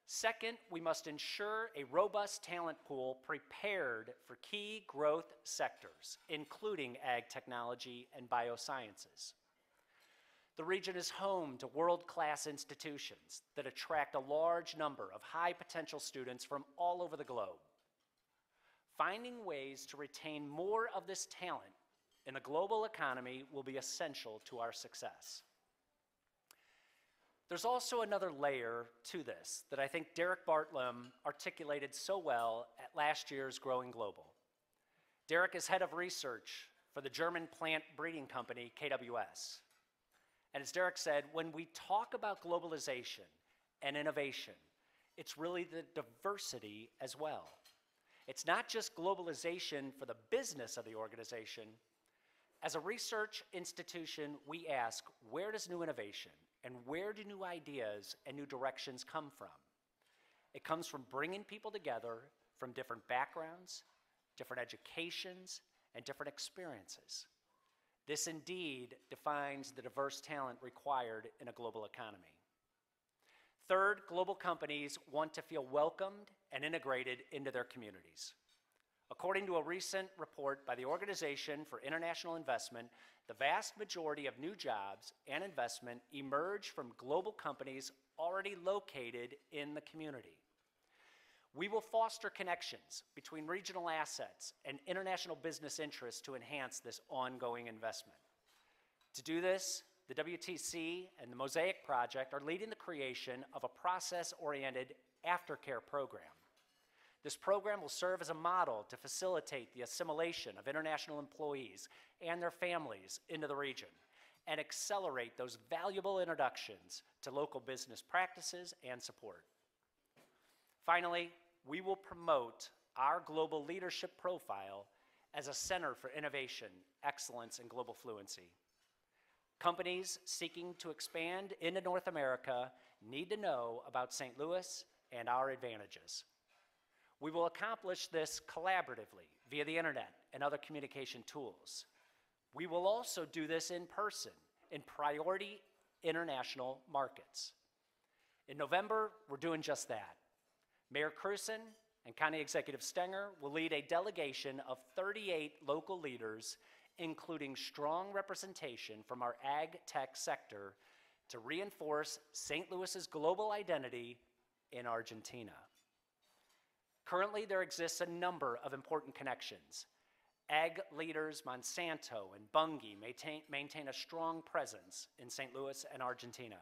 Second, we must ensure a robust talent pool prepared for key growth sectors, including ag technology and biosciences. The region is home to world-class institutions that attract a large number of high-potential students from all over the globe. Finding ways to retain more of this talent in the global economy will be essential to our success. There's also another layer to this that I think Derek Bartlum articulated so well at last year's Growing Global. Derek is head of research for the German plant breeding company KWS. And as Derek said, when we talk about globalization and innovation, it's really the diversity as well. It's not just globalization for the business of the organization. As a research institution, we ask, where does new innovation and where do new ideas and new directions come from? It comes from bringing people together from different backgrounds, different educations, and different experiences. This indeed defines the diverse talent required in a global economy. Third, global companies want to feel welcomed and integrated into their communities. According to a recent report by the Organization for International Investment, the vast majority of new jobs and investment emerge from global companies already located in the community. We will foster connections between regional assets and international business interests to enhance this ongoing investment. To do this, the WTC and the Mosaic project are leading the creation of a process-oriented aftercare program. This program will serve as a model to facilitate the assimilation of international employees and their families into the region and accelerate those valuable introductions to local business practices and support. Finally, we will promote our global leadership profile as a center for innovation, excellence, and global fluency. Companies seeking to expand into North America need to know about St. Louis and our advantages. We will accomplish this collaboratively via the internet and other communication tools. We will also do this in person in priority international markets. In November, we're doing just that. Mayor Cruson and County Executive Stenger will lead a delegation of 38 local leaders, including strong representation from our ag tech sector, to reinforce St. Louis's global identity in Argentina. Currently, there exists a number of important connections. Ag leaders Monsanto and Bunge maintain a strong presence in St. Louis and Argentina.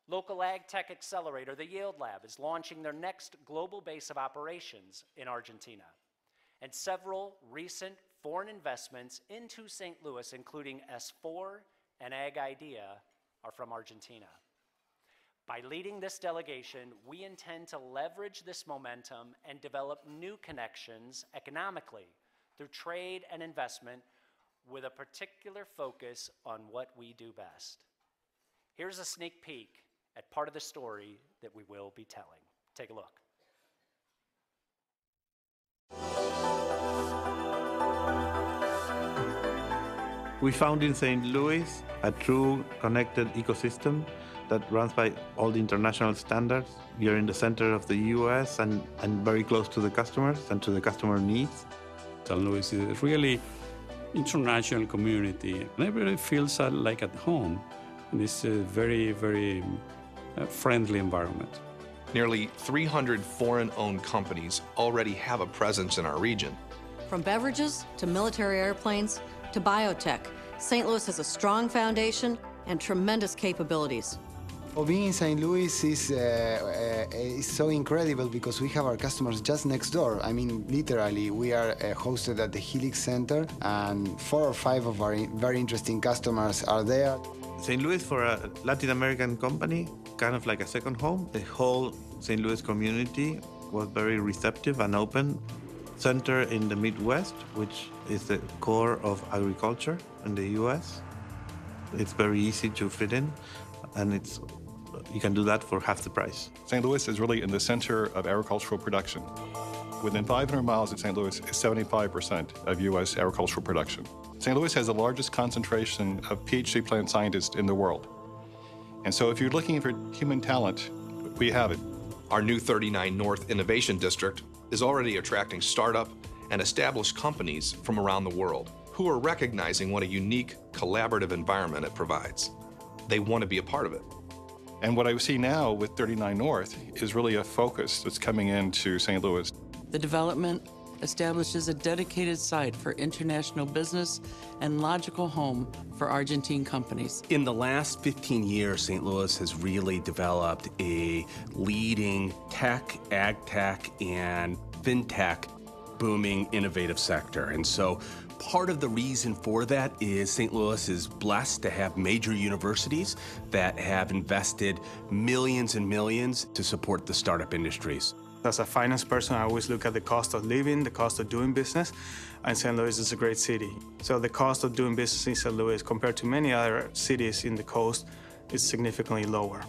Local Ag Tech Accelerator, the Yield Lab, is launching their next global base of operations in Argentina. And several recent foreign investments into St. Louis, including S4 and Ag Idea, are from Argentina. By leading this delegation, we intend to leverage this momentum and develop new connections economically through trade and investment with a particular focus on what we do best. Here's a sneak peek at part of the story that we will be telling. Take a look. We found in St. Louis a true connected ecosystem that runs by all the international standards. We are in the center of the US and very close to the customers and to the customer needs. St. Louis is a really international community. Everybody feels like at home in this very, very friendly environment. Nearly 300 foreign-owned companies already have a presence in our region. From beverages to military airplanes to biotech, St. Louis has a strong foundation and tremendous capabilities. Well, being in St. Louis is so incredible because we have our customers just next door. I mean, literally, we are hosted at the Helix Center, and 4 or 5 of our very interesting customers are there. St. Louis, for a Latin American company, kind of like a second home. The whole St. Louis community was very receptive and open. Center in the Midwest, which is the core of agriculture in the US. It's very easy to fit in, and you can do that for half the price. St. Louis is really in the center of agricultural production. Within 500 miles of St. Louis is 75% of U.S. agricultural production. St. Louis has the largest concentration of PhD plant scientists in the world. And so if you're looking for human talent, we have it. Our new 39 North Innovation District is already attracting startup and established companies from around the world who are recognizing what a unique, collaborative environment it provides. They want to be a part of it. And what I see now with 39 North is really a focus that's coming into St. Louis. The development establishes a dedicated site for international business and logical home for Argentine companies. In the last 15 years, St. Louis has really developed a leading tech, ag tech, and fintech booming innovative sector. And so part of the reason for that is St. Louis is blessed to have major universities that have invested millions and millions to support the startup industries. As a finance person, I always look at the cost of living, the cost of doing business, and St. Louis is a great city. So the cost of doing business in St. Louis compared to many other cities in the coast is significantly lower.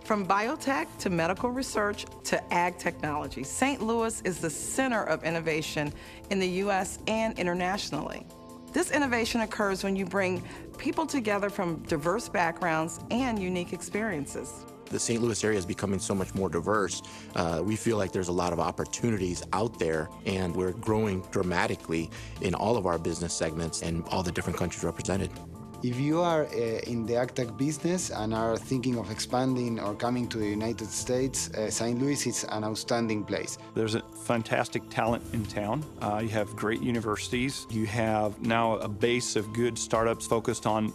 From biotech to medical research to ag technology, St. Louis is the center of innovation in the U.S. and internationally. This innovation occurs when you bring people together from diverse backgrounds and unique experiences. The St. Louis area is becoming so much more diverse. We feel like there's a lot of opportunities out there, and we're growing dramatically in all of our business segments and all the different countries represented. If you are in the ag tech business and are thinking of expanding or coming to the United States, St. Louis is an outstanding place. There's a fantastic talent in town. You have great universities. You have now a base of good startups focused on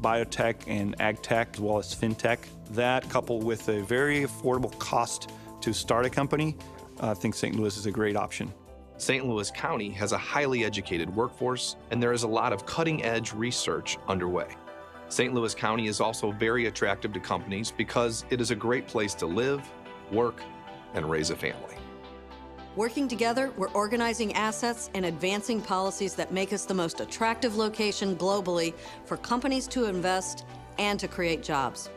biotech and ag tech as well as fintech. That, coupled with a very affordable cost to start a company, I think St. Louis is a great option. St. Louis County has a highly educated workforce, and there is a lot of cutting-edge research underway. St. Louis County is also very attractive to companies because it is a great place to live, work, and raise a family. Working together, we're organizing assets and advancing policies that make us the most attractive location globally for companies to invest and to create jobs.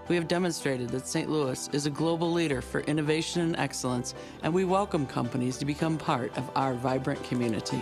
We have demonstrated that St. Louis is a global leader for innovation and excellence, and we welcome companies to become part of our vibrant community.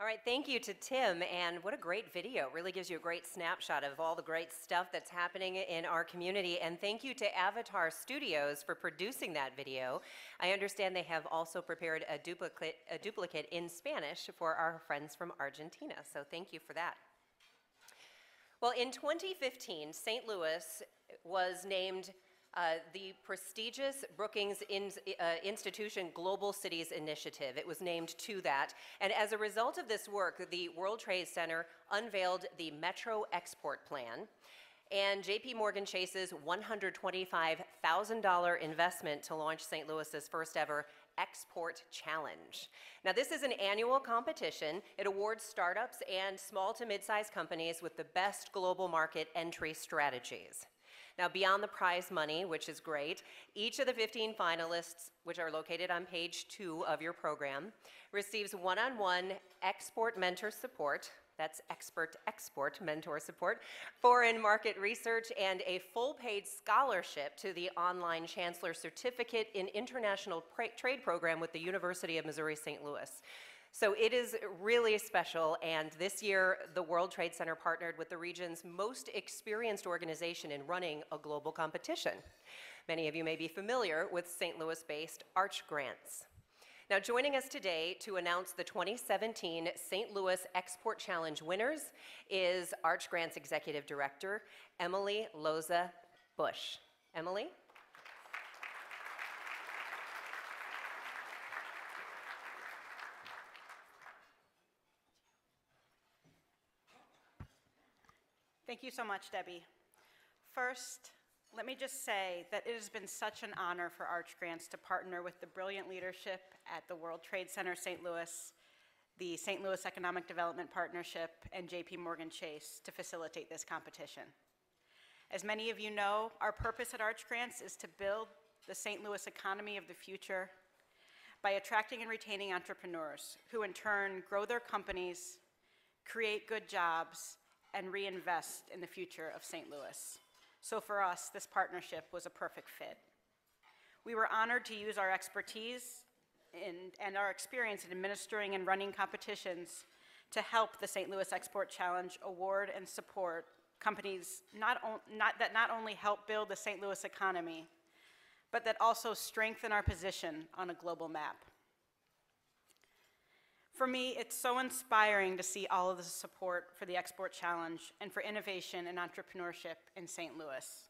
All right, thank you to Tim, and what a great video. It really gives you a great snapshot of all the great stuff that's happening in our community, and thank you to Avatar Studios for producing that video. I understand they have also prepared a duplicate in Spanish for our friends from Argentina, so thank you for that. Well, in 2015, St. Louis was named the prestigious Brookings Institution Global Cities Initiative. It was named to that. And as a result of this work, the World Trade Center unveiled the Metro Export Plan and JP Morgan Chase's $125,000 investment to launch St. Louis's first ever Export Challenge. Now, this is an annual competition. It awards startups and small to mid-sized companies with the best global market entry strategies. Now, beyond the prize money, which is great, each of the 15 finalists, which are located on page 2 of your program, receives one-on-one export mentor support, that's export mentor support, foreign market research, and a full-paid scholarship to the online Chancellor Certificate in International Trade program with the University of Missouri St. Louis. So it is really special, and this year the World Trade Center partnered with the region's most experienced organization in running a global competition. Many of you may be familiar with St. Louis-based Arch Grants. Now, joining us today to announce the 2017 St. Louis Export Challenge winners is Arch Grants Executive Director, Emily Loza Bush. Emily? Thank you so much, Debbie. First, let me just say that it has been such an honor for Arch Grants to partner with the brilliant leadership at the World Trade Center St. Louis, the St. Louis Economic Development Partnership, and JP Morgan Chase to facilitate this competition. As many of you know, our purpose at Arch Grants is to build the St. Louis economy of the future by attracting and retaining entrepreneurs who in turn grow their companies, create good jobs, and reinvest in the future of St. Louis. So for us, this partnership was a perfect fit. We were honored to use our expertise and our experience in administering and running competitions to help the St. Louis Export Challenge award and support companies that not only help build the St. Louis economy, but that also strengthen our position on a global map. For me, it's so inspiring to see all of the support for the Export Challenge and for innovation and entrepreneurship in St. Louis.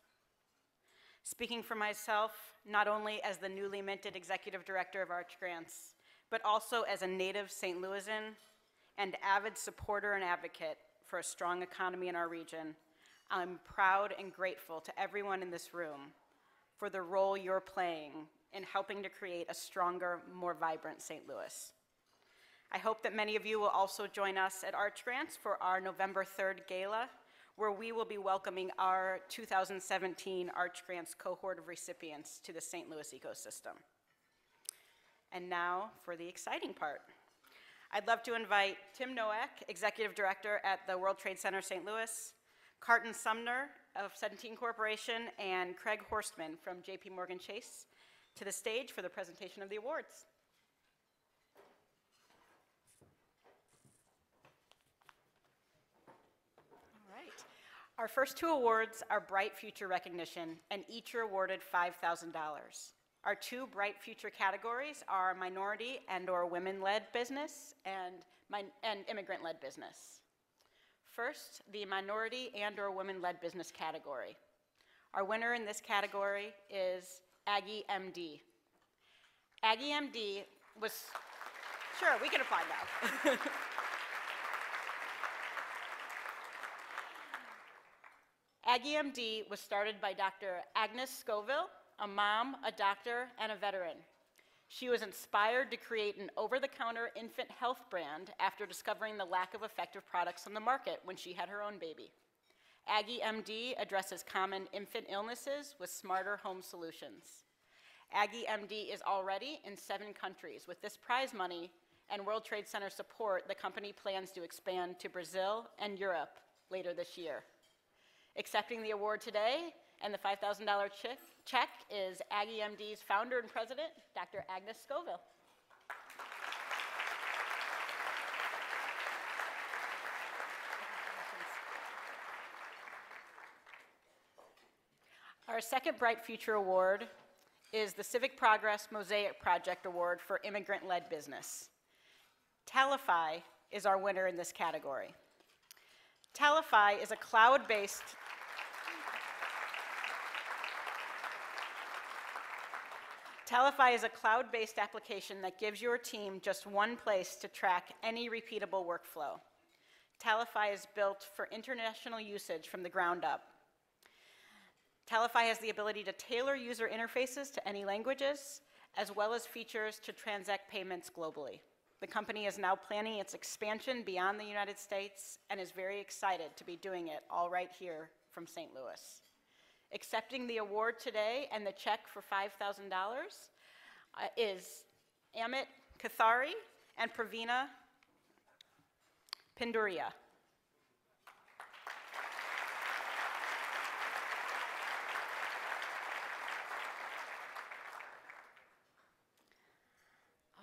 Speaking for myself, not only as the newly minted Executive Director of Arch Grants, but also as a native St. Louisan and avid supporter and advocate for a strong economy in our region, I'm proud and grateful to everyone in this room for the role you're playing in helping to create a stronger, more vibrant St. Louis. I hope that many of you will also join us at Arch Grants for our November 3rd gala, where we will be welcoming our 2017 Arch Grants cohort of recipients to the St. Louis ecosystem. And now for the exciting part. I'd love to invite Tim Nowak, Executive Director at the World Trade Center St. Louis, Carton Sumner of 17 Corporation, and Craig Horstman from JP Morgan Chase to the stage for the presentation of the awards. Our first two awards are Bright Future Recognition, and each are awarded $5,000. Our two Bright Future categories are minority and/or women-led business and immigrant-led business. First, the minority and/or women-led business category. Our winner in this category is Aggie MD. Aggie MD was, sure, we can apply now. Aggie MD was started by Dr. Agnes Scoville, a mom, a doctor, and a veteran. She was inspired to create an over-the-counter infant health brand after discovering the lack of effective products on the market when she had her own baby. Aggie MD addresses common infant illnesses with smarter home solutions. Aggie MD is already in 7 countries. With this prize money and World Trade Center support, the company plans to expand to Brazil and Europe later this year. Accepting the award today and the $5,000 check is Aggie MD's founder and president, Dr. Agnes Scoville. Our second Bright Future Award is the Civic Progress Mosaic Project Award for Immigrant-Led Business. Talify is our winner in this category. Talify is a cloud-based Talify is a cloud-based application that gives your team just one place to track any repeatable workflow. Talify is built for international usage from the ground up. Talify has the ability to tailor user interfaces to any languages, as well as features to transact payments globally. The company is now planning its expansion beyond the United States and is very excited to be doing it all right here from St. Louis. Accepting the award today and the check for $5,000 is Amit Kathari and Pravina Pinduria.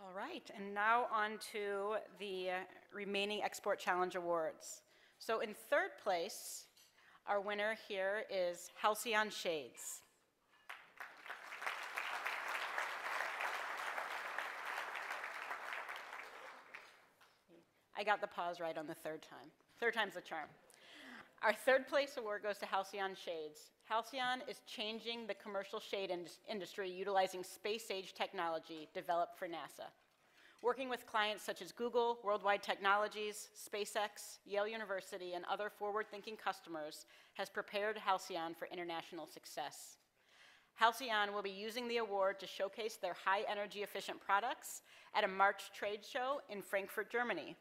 All right, and now on to the remaining Export Challenge Awards. So in third place, our winner here is Halcyon Shades. I got the pause right on the third time. Third time's the charm. Our third place award goes to Halcyon Shades. Halcyon is changing the commercial shade industry utilizing space-age technology developed for NASA. Working with clients such as Google, Worldwide Technologies, SpaceX, Yale University, and other forward-thinking customers has prepared Halcyon for international success. Halcyon will be using the award to showcase their high-energy efficient products at a March trade show in Frankfurt, Germany,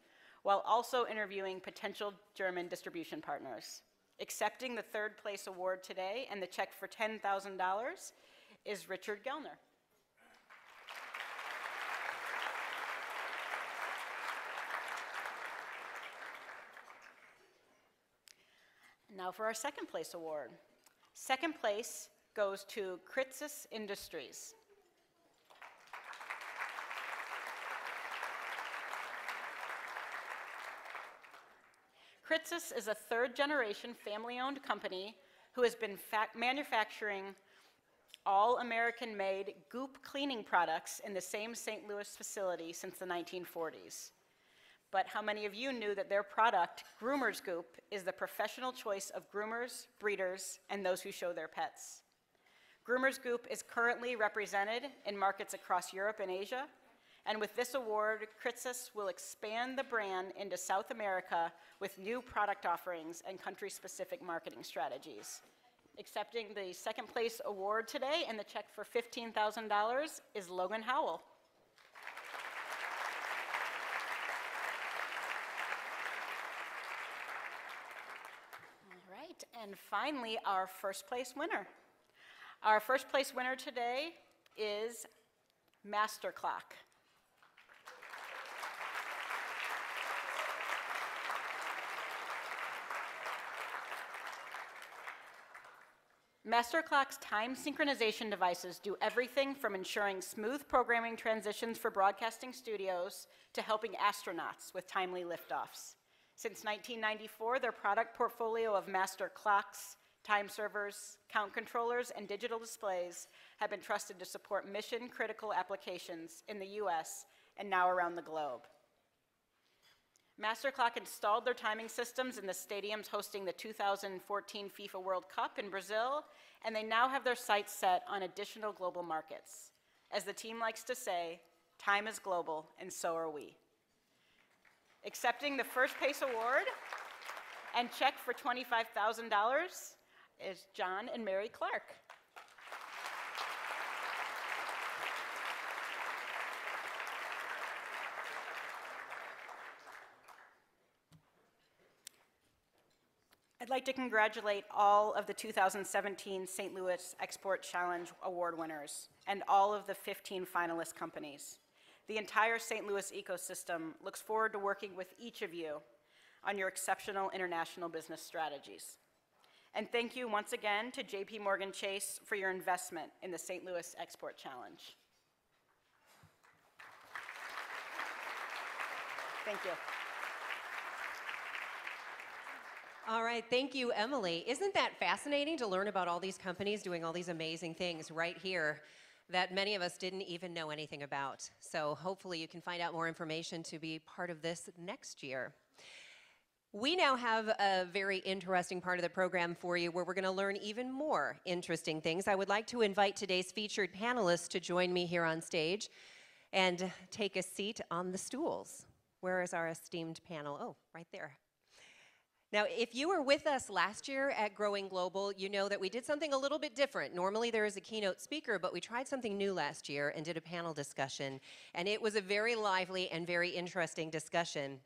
while also interviewing potential German distribution partners. Accepting the third place award today and the check for $10,000 is Richard Gellner. Now for our second place award. Second place goes to Kritsis Industries. Kritsis is a third-generation family-owned company who has been manufacturing all American-made goop cleaning products in the same St. Louis facility since the 1940s. But how many of you knew that their product, Groomer's Goop, is the professional choice of groomers, breeders, and those who show their pets? Groomer's Goop is currently represented in markets across Europe and Asia, and with this award, Kritsis will expand the brand into South America with new product offerings and country-specific marketing strategies. Accepting the second place award today and the check for $15,000 is Logan Howell. All right, and finally, our first place winner. Our first place winner today is Master Clock. Master Clock's time synchronization devices do everything from ensuring smooth programming transitions for broadcasting studios to helping astronauts with timely liftoffs. Since 1994, their product portfolio of master clocks, time servers, count controllers, and digital displays have been trusted to support mission-critical applications in the US and now around the globe. Master Clock installed their timing systems in the stadiums hosting the 2014 FIFA World Cup in Brazil, and they now have their sights set on additional global markets. As the team likes to say, time is global, and so are we. Accepting the first place award and check for $25,000 is John and Mary Clark. I'd like to congratulate all of the 2017 St. Louis Export Challenge Award winners and all of the 15 finalist companies. The entire St. Louis ecosystem looks forward to working with each of you on your exceptional international business strategies. And thank you once again to JP Morgan Chase for your investment in the St. Louis Export Challenge. Thank you. All right, thank you, Emily. Isn't that fascinating to learn about all these companies doing all these amazing things right here that many of us didn't even know anything about? So hopefully you can find out more information to be part of this next year. We now have a very interesting part of the program for you where we're going to learn even more interesting things. I would like to invite today's featured panelists to join me here on stage and take a seat on the stools. Where is our esteemed panel? Oh, right there. Now, if you were with us last year at Growing Global, you know that we did something a little bit different. Normally there is a keynote speaker, but we tried something new last year and did a panel discussion. And it was a very lively and very interesting discussion.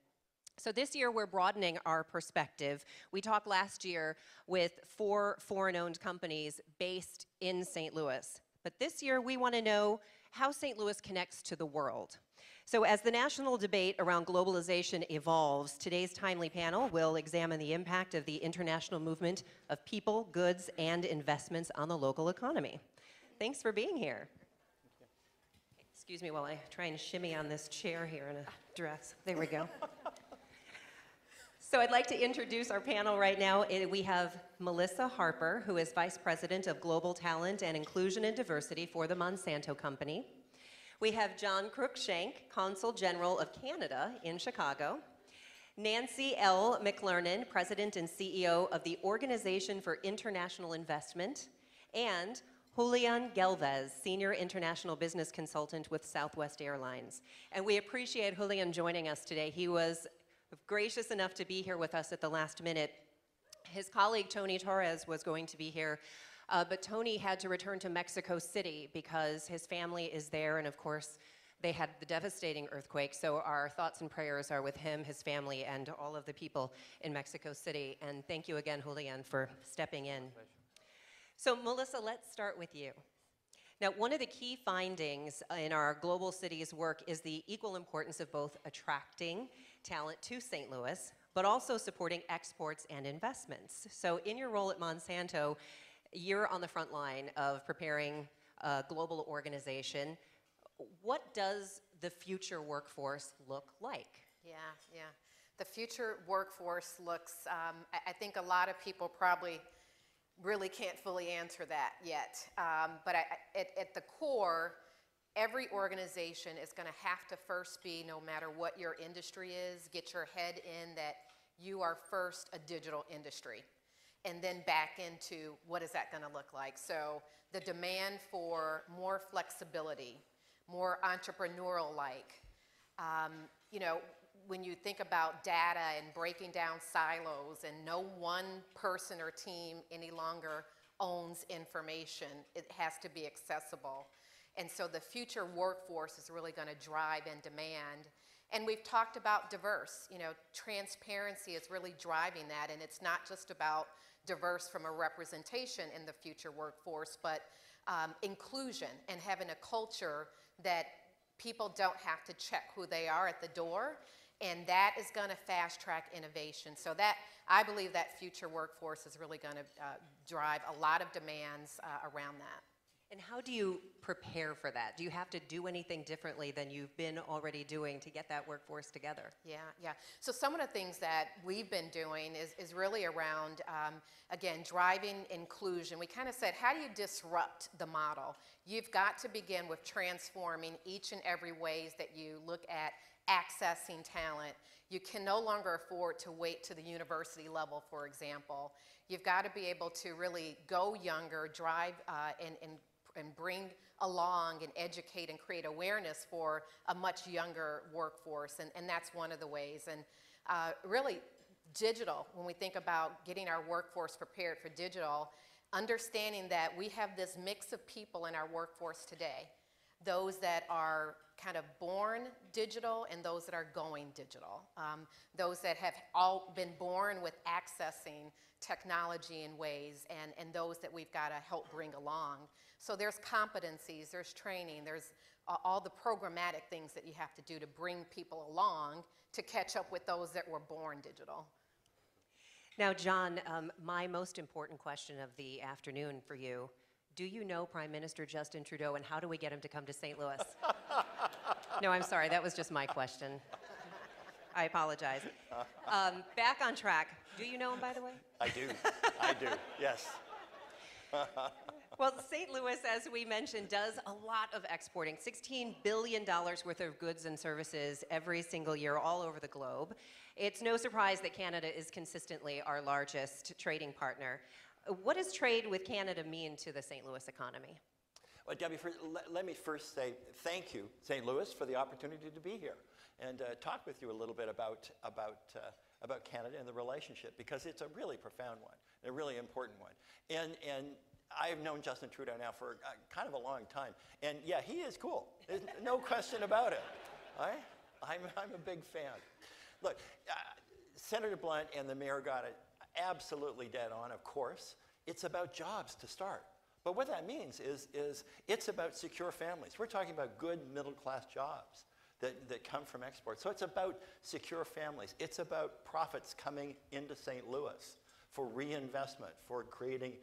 So this year we're broadening our perspective. We talked last year with 4 foreign-owned companies based in St. Louis. But this year we want to know how St. Louis connects to the world. So as the national debate around globalization evolves, today's timely panel will examine the impact of the international movement of people, goods, and investments on the local economy. Thanks for being here. Excuse me while I try and shimmy on this chair here in a dress. There we go. So I'd like to introduce our panel right now. We have Melissa Harper, who is Vice President of Global Talent and Inclusion and Diversity for the Monsanto Company. We have John Cruikshank, Consul General of Canada in Chicago. Nancy L. McLernan, President and CEO of the Organization for International Investment. And Julian Galvez, Senior International Business Consultant with Southwest Airlines. And we appreciate Julian joining us today. He was gracious enough to be here with us at the last minute. His colleague Tony Torres was going to be here, but Tony had to return to Mexico City because his family is there, and of course they had the devastating earthquake. So our thoughts and prayers are with him, his family, and all of the people in Mexico City. And thank you again, Julian, for stepping in. So Melissa, let's start with you. Now, one of the key findings in our Global Cities work is the equal importance of both attracting talent to St. Louis, but also supporting exports and investments. So in your role at Monsanto, you're on the front line of preparing a global organization. What does the future workforce look like? Yeah. The future workforce looks, I think a lot of people probably really can't fully answer that yet. But at the core, every organization is going to have to first be, no matter what your industry is, get your head in that you are first a digital industry, and then back into what is that going to look like. So the demand for more flexibility, more entrepreneurial-like, when you think about data and breaking down silos and no one person or team any longer owns information, it has to be accessible. And so the future workforce is really going to drive in demand. And we've talked about diverse, transparency is really driving that, and it's not just about diverse from a representation in the future workforce, but inclusion and having a culture that people don't have to check who they are at the door, and that is going to fast track innovation. So that, I believe that future workforce is really going to drive a lot of demands around that. And how do you prepare for that? Do you have to do anything differently than you've been already doing to get that workforce together? Yeah. So some of the things that we've been doing is really around, again, driving inclusion. We kind of said, how do you disrupt the model? You've got to begin with transforming each and every ways that you look at accessing talent. You can no longer afford to wait to the university level, for example. You've got to be able to really go younger, drive and bring along and educate and create awareness for a much younger workforce, and that's one of the ways. And really, digital, when we think about getting our workforce prepared for digital, understanding that we have this mix of people in our workforce today, those that are kind of born digital and those that are going digital, those that have all been born with accessing technology in ways, and those that we've got to help bring along. So there's competencies, there's training, there's all the programmatic things that you have to do to bring people along to catch up with those that were born digital. Now, John, my most important question of the afternoon for you, do you know Prime Minister Justin Trudeau, and how do we get him to come to St. Louis? No, I'm sorry, that was just my question. I apologize. Back on track. Do you know him, by the way? I do, yes. Well, St. Louis, as we mentioned, does a lot of exporting, $16 billion worth of goods and services every single year all over the globe. It's no surprise that Canada is consistently our largest trading partner. What does trade with Canada mean to the St. Louis economy? Well, Debbie, let me first say thank you, St. Louis, for the opportunity to be here and talk with you a little bit about Canada and the relationship, because it's a really profound one, a really important one. And I've known Justin Trudeau now for kind of a long time, and yeah, he is cool. There's no question about it. I'm a big fan. Look, Senator Blunt and the mayor got it absolutely dead on, of course. It's about jobs to start. But what that means is it's about secure families. We're talking about good middle-class jobs that come from export. So it's about secure families. It's about profits coming into St. Louis for reinvestment, for creating,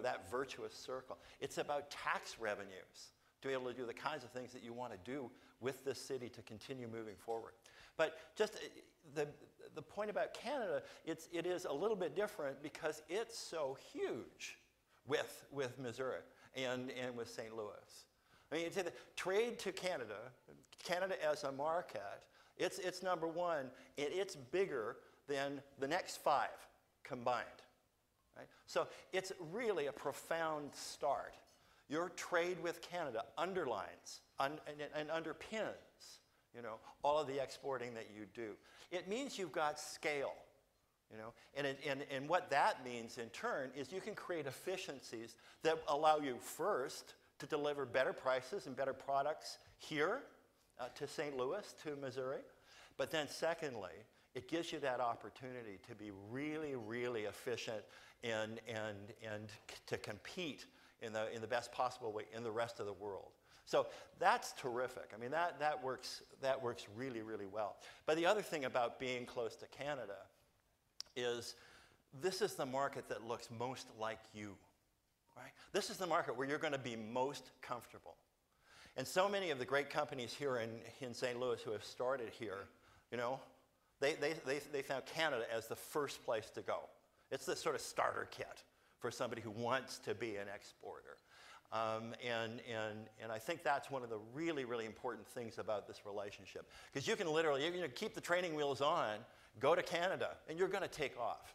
that virtuous circle. It's about tax revenues to be able to do the kinds of things that you want to do with this city to continue moving forward. But just the point about Canada, it is a little bit different because it's so huge with Missouri and with St. Louis. I mean, the trade to Canada, Canada as a market, it's number one, and it's bigger than the next 5 combined. Right? So it's really a profound start. Your trade with Canada underlines and underpins, all of the exporting that you do. It means you've got scale. And what that means in turn is you can create efficiencies that allow you first to deliver better prices and better products here to St. Louis, to Missouri. But then secondly, it gives you that opportunity to be really, really efficient and to compete in the best possible way in the rest of the world. So that's terrific. I mean, that works really, really well. But the other thing about being close to Canada is this is the market that looks most like you, right? This is the market where you're going to be most comfortable. And so many of the great companies here in St. Louis who have started here, they found Canada as the first place to go. It's the sort of starter kit for somebody who wants to be an exporter. And I think that's one of the really, really important things about this relationship. Because you can literally keep the training wheels on, go to Canada, and you're going to take off.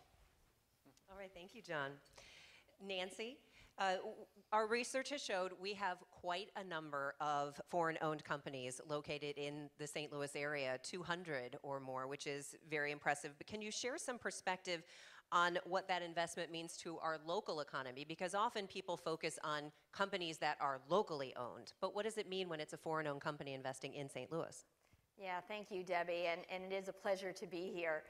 All right, thank you, John. Nancy, our research has showed we have quite a number of foreign-owned companies located in the St. Louis area, 200 or more, which is very impressive. But can you share some perspective on what that investment means to our local economy? Because often people focus on companies that are locally owned. But what does it mean when it's a foreign-owned company investing in St. Louis? Yeah, thank you, Debbie, and it is a pleasure to be here.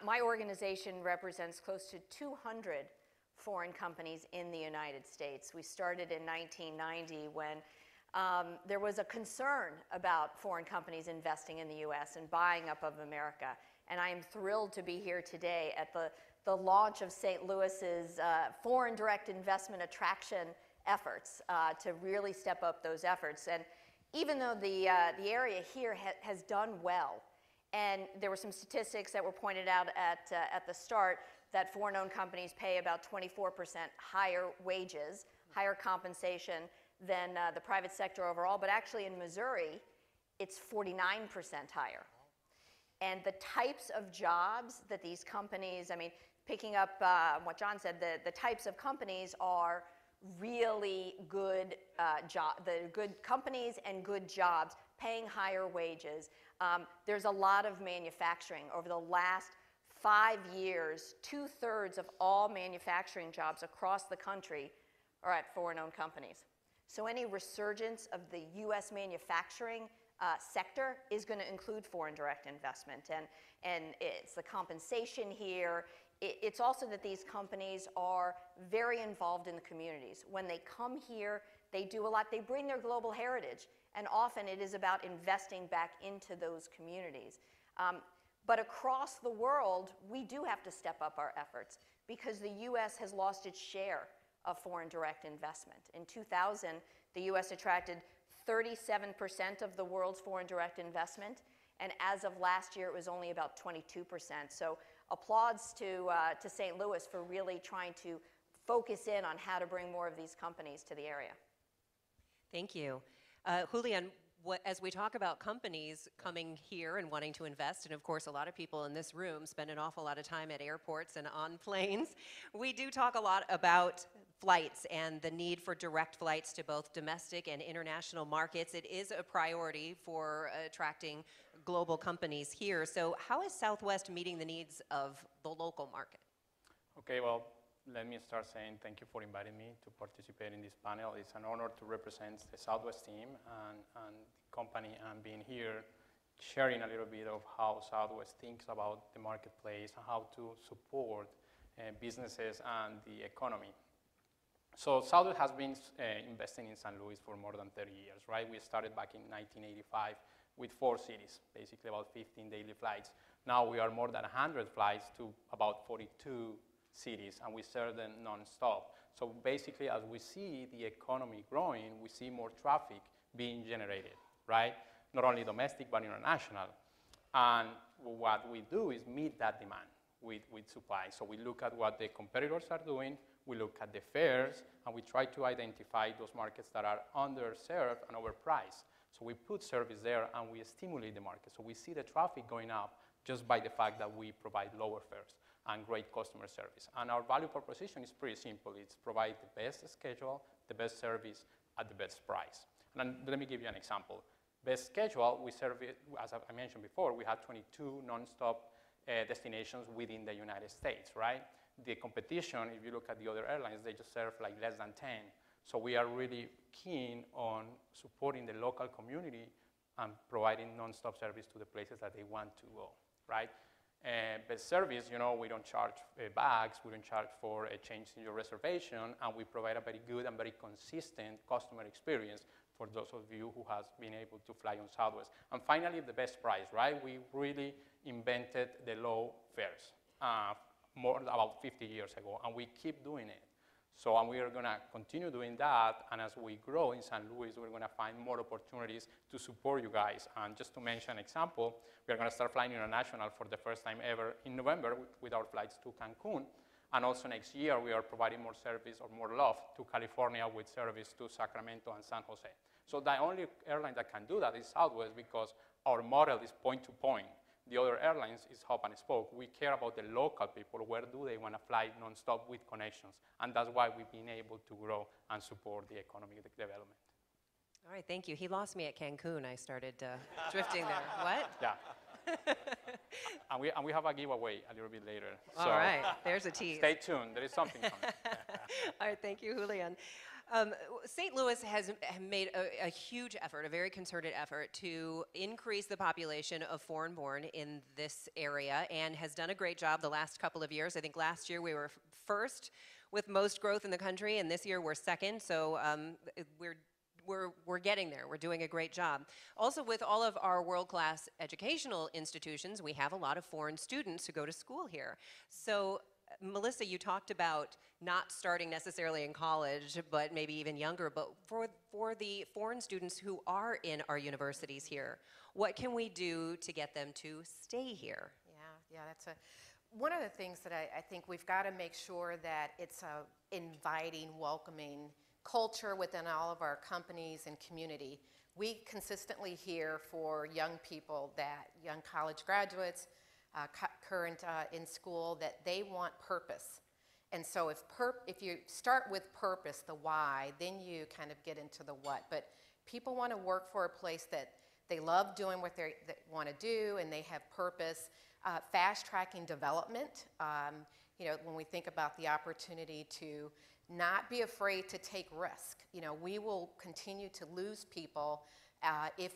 My organization represents close to 200 foreign companies in the United States. We started in 1990 when there was a concern about foreign companies investing in the U.S. and buying up of America. And I am thrilled to be here today at the launch of St. Louis's foreign direct investment attraction efforts to really step up those efforts. And even though the area here has done well, and there were some statistics that were pointed out at the start that foreign-owned companies pay about 24% higher wages, higher compensation than the private sector overall, but actually in Missouri, it's 49% higher. And the types of jobs that these companies, I mean, picking up what John said, the types of companies are really good good companies and good jobs, paying higher wages. There's a lot of manufacturing. Over the last 5 years, 2/3 of all manufacturing jobs across the country are at foreign-owned companies. So any resurgence of the U.S. manufacturing sector is going to include foreign direct investment. And it's the compensation here. It's also that these companies are very involved in the communities. When they come here, they do a lot. They bring their global heritage, and often it is about investing back into those communities. But across the world, we do have to step up our efforts because the U.S. has lost its share of foreign direct investment. In 2000, the U.S. attracted 37% of the world's foreign direct investment, and as of last year, it was only about 22%. So applauds to St. Louis for really trying to focus in on how to bring more of these companies to the area. Thank you. Julian, as we talk about companies coming here and wanting to invest, and of course a lot of people in this room spend an awful lot of time at airports and on planes, we do talk a lot about flights and the need for direct flights to both domestic and international markets. It is a priority for attracting global companies here. So how is Southwest meeting the needs of the local market? Okay, well, let me start saying thank you for inviting me to participate in this panel. It's an honor to represent the Southwest team and the company and being here, sharing a little bit of how Southwest thinks about the marketplace and how to support businesses and the economy. So Southwest has been investing in St. Louis for more than 30 years, right? We started back in 1985 with 4 cities, basically about 15 daily flights. Now we are more than 100 flights to about 42 cities, and we serve them non-stop. So basically, as we see the economy growing, we see more traffic being generated, right? Not only domestic, but international. And what we do is meet that demand with supply. So we look at what the competitors are doing, we look at the fares, and we try to identify those markets that are underserved and overpriced. So we put service there and we stimulate the market. So we see the traffic going up just by the fact that we provide lower fares and great customer service. And our value proposition is pretty simple. It's provide the best schedule, the best service at the best price. And let me give you an example. Best schedule, we serve it, as I mentioned before, we have 22 nonstop destinations within the United States, right? The competition, if you look at the other airlines, they just serve like less than 10. So we are really keen on supporting the local community and providing nonstop service to the places that they want to go, right? Best service, you know, we don't charge bags, we don't charge for a change in your reservation, and we provide a very good and very consistent customer experience for those of you who has been able to fly on Southwest. And finally, the best price, right? We really invented the low fares about 50 years ago, and we keep doing it. So, and we are gonna continue doing that, and as we grow in St. Louis, we're gonna find more opportunities to support you guys. And just to mention an example, we are gonna start flying international for the first time ever in November with our flights to Cancun. And also next year, we are providing more service or more love to California with service to Sacramento and San Jose. So the only airline that can do that is Southwest because our model is point to point. The other airlines is hub and spoke. We care about the local people. Where do they want to fly nonstop with connections? And that's why we've been able to grow and support the economic development. All right, thank you. He lost me at Cancun. I started drifting there. What? Yeah. and we have a giveaway a little bit later. All right, there's a tease. Stay tuned. There is something coming. All right, thank you, Julian. St. Louis has made a huge effort, a very concerted effort to increase the population of foreign-born in this area and has done a great job the last couple of years. I think last year we were first with most growth in the country, and this year we're second, so we're getting there. We're doing a great job. Also, with all of our world-class educational institutions, we have a lot of foreign students who go to school here. So Melissa, you talked about not starting necessarily in college, but maybe even younger, but for the foreign students who are in our universities here, what can we do to get them to stay here? Yeah, that's one of the things that I think we've got to make sure that it's a inviting, welcoming culture within all of our companies and community. We consistently hear for young people, that young college graduates, current in school, that they want purpose. And so if you start with purpose, the why, then you kind of get into the what. But people want to work for a place that they love doing what they want to do, and they have purpose. Fast-tracking development, you know, when we think about the opportunity to not be afraid to take risk. You know, we will continue to lose people if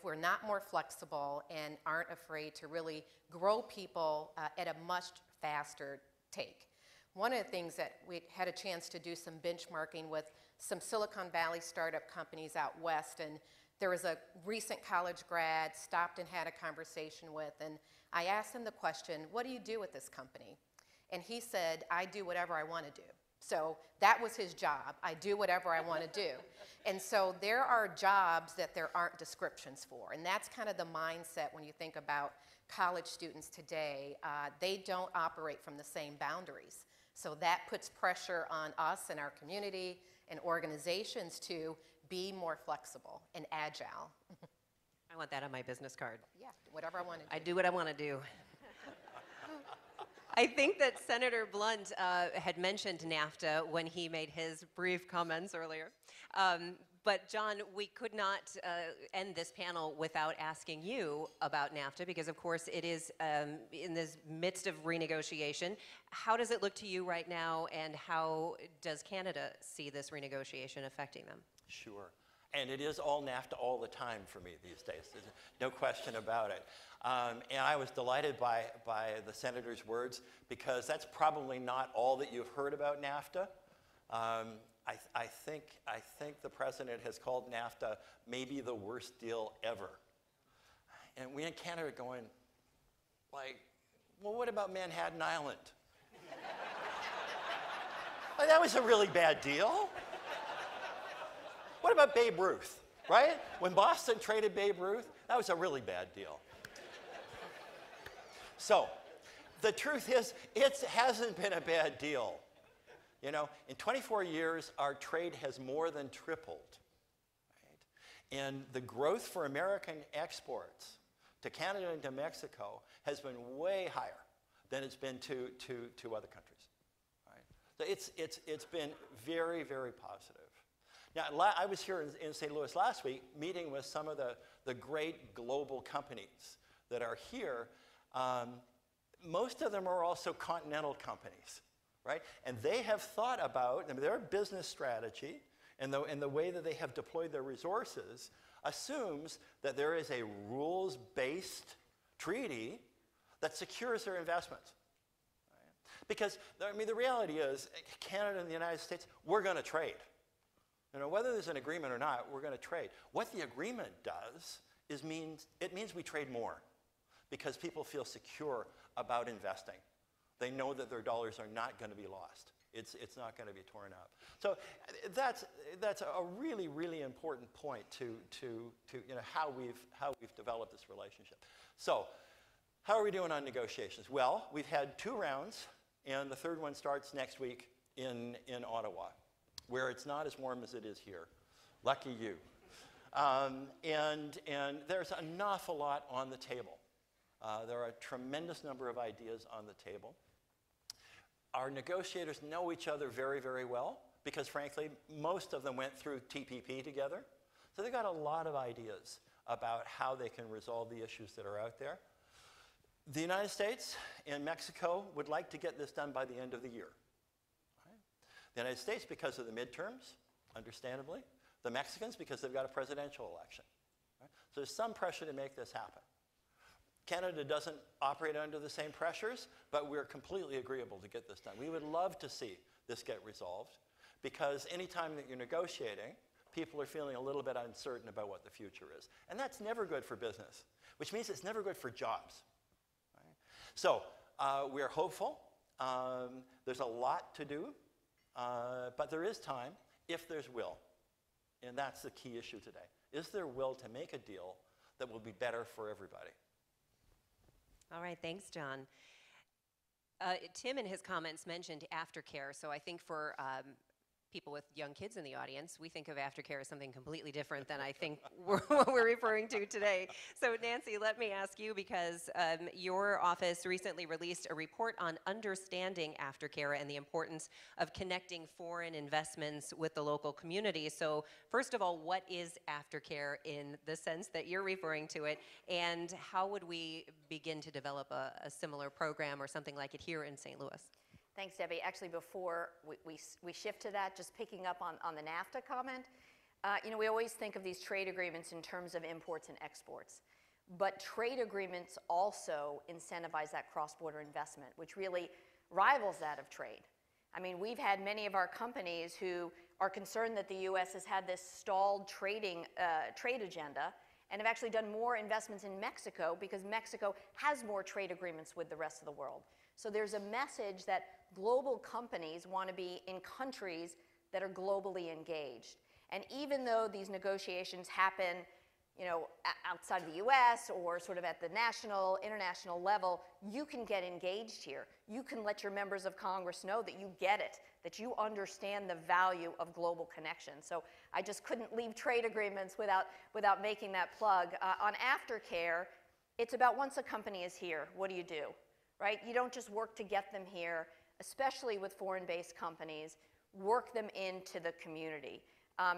we're not more flexible and aren't afraid to really grow people at a much faster take. One of the things that we had a chance to do some benchmarking with some Silicon Valley startup companies out west, and there was a recent college grad stopped and had a conversation with, and I asked him the question, what do you do with this company? And he said, I do whatever I want to do. So that was his job. I do whatever I want to do. And so there are jobs that there aren't descriptions for. And that's kind of the mindset when you think about college students today. They don't operate from the same boundaries. So that puts pressure on us and our community and organizations to be more flexible and agile. I want that on my business card. Yeah, whatever I want to do. I do what I want to do. I think that Senator Blunt had mentioned NAFTA when he made his brief comments earlier. But John, we could not end this panel without asking you about NAFTA because, of course, it is in this midst of renegotiation. How does it look to you right now, and how does Canada see this renegotiation affecting them? Sure. And it is all NAFTA all the time for me these days. There's no question about it. And I was delighted by the Senator's words because that's probably not all that you've heard about NAFTA. I think the President has called NAFTA maybe the worst deal ever. And we in Canada are going, like, well, what about Manhattan Island? Like, that was a really bad deal. What about Babe Ruth, right? When Boston traded Babe Ruth, that was a really bad deal. So, the truth is, it hasn't been a bad deal. You know, in 24 years, our trade has more than tripled. Right? And the growth for American exports to Canada and to Mexico has been way higher than it's been to other countries. Right? So it's been very, very positive. Now, I was here in St. Louis last week meeting with some of the great global companies that are here. Most of them are also continental companies, right? And they have thought about, I mean, their business strategy and the way that they have deployed their resources assumes that there is a rules-based treaty that secures their investments. Right? Because, I mean, the reality is, Canada and the United States, we're going to trade. You know, whether there's an agreement or not, we're going to trade. What the agreement does is it means we trade more because people feel secure about investing. They know that their dollars are not going to be lost. It's not going to be torn up. So that's a really, really important point to you know, how we've developed this relationship. So how are we doing on negotiations? Well, we've had 2 rounds, and the 3rd one starts next week in Ottawa, where it's not as warm as it is here. Lucky you. And there's an awful lot on the table. There are a tremendous number of ideas on the table. Our negotiators know each other very, very well because, frankly, most of them went through TPP together. So they've got a lot of ideas about how they can resolve the issues that are out there. The United States and Mexico would like to get this done by the end of the year. The United States because of the midterms, understandably. The Mexicans because they've got a presidential election. Right? So there's some pressure to make this happen. Canada doesn't operate under the same pressures, but we're completely agreeable to get this done. We would love to see this get resolved because anytime that you're negotiating, people are feeling a little bit uncertain about what the future is. And that's never good for business, which means it's never good for jobs. Right? So we're hopeful. There's a lot to do. But there is time if there's will. And that's the key issue today. Is there will to make a deal that will be better for everybody? All right, thanks, John. Tim in his comments mentioned aftercare, so I think for people with young kids in the audience, we think of aftercare as something completely different than I think what we're referring to today. So Nancy, let me ask you, because your office recently released a report on understanding aftercare and the importance of connecting foreign investments with the local community. So first of all, what is aftercare in the sense that you're referring to it, and how would we begin to develop a similar program or something like it here in St. Louis? Thanks, Debbie. Actually, before we shift to that, just picking up on the NAFTA comment, you know, we always think of these trade agreements in terms of imports and exports. But trade agreements also incentivize that cross-border investment, which really rivals that of trade. I mean, we've had many of our companies who are concerned that the U.S. has had this stalled trade agenda and have actually done more investments in Mexico because Mexico has more trade agreements with the rest of the world. So there's a message that global companies want to be in countries that are globally engaged. And even though these negotiations happen outside of the US or sort of at the national, international level, you can get engaged here. You can let your members of Congress know that you get it, that you understand the value of global connection. So I just couldn't leave trade agreements without making that plug. On aftercare, it's about once a company is here, what do? Right? You don't just work to get them here, especially with foreign-based companies, work them into the community.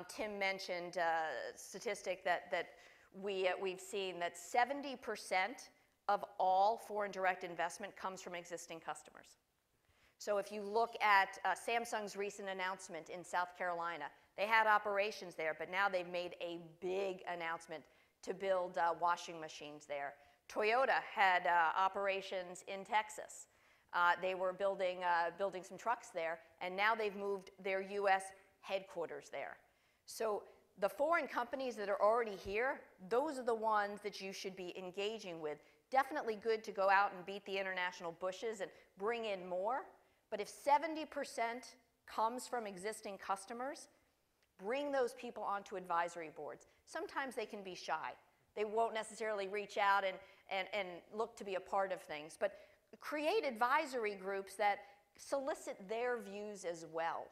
Tim mentioned a statistic that we've seen that 70% of all foreign direct investment comes from existing customers. So if you look at Samsung's recent announcement in South Carolina, they had operations there, but now they've made a big announcement to build washing machines there. Toyota had operations in Texas. They were building some trucks there, and now they've moved their US headquarters there. So the foreign companies that are already here, those are the ones that you should be engaging with. Definitely good to go out and beat the international bushes and bring in more, but if 70% comes from existing customers, bring those people onto advisory boards. Sometimes they can be shy. They won't necessarily reach out and look to be a part of things, but create advisory groups that solicit their views as well.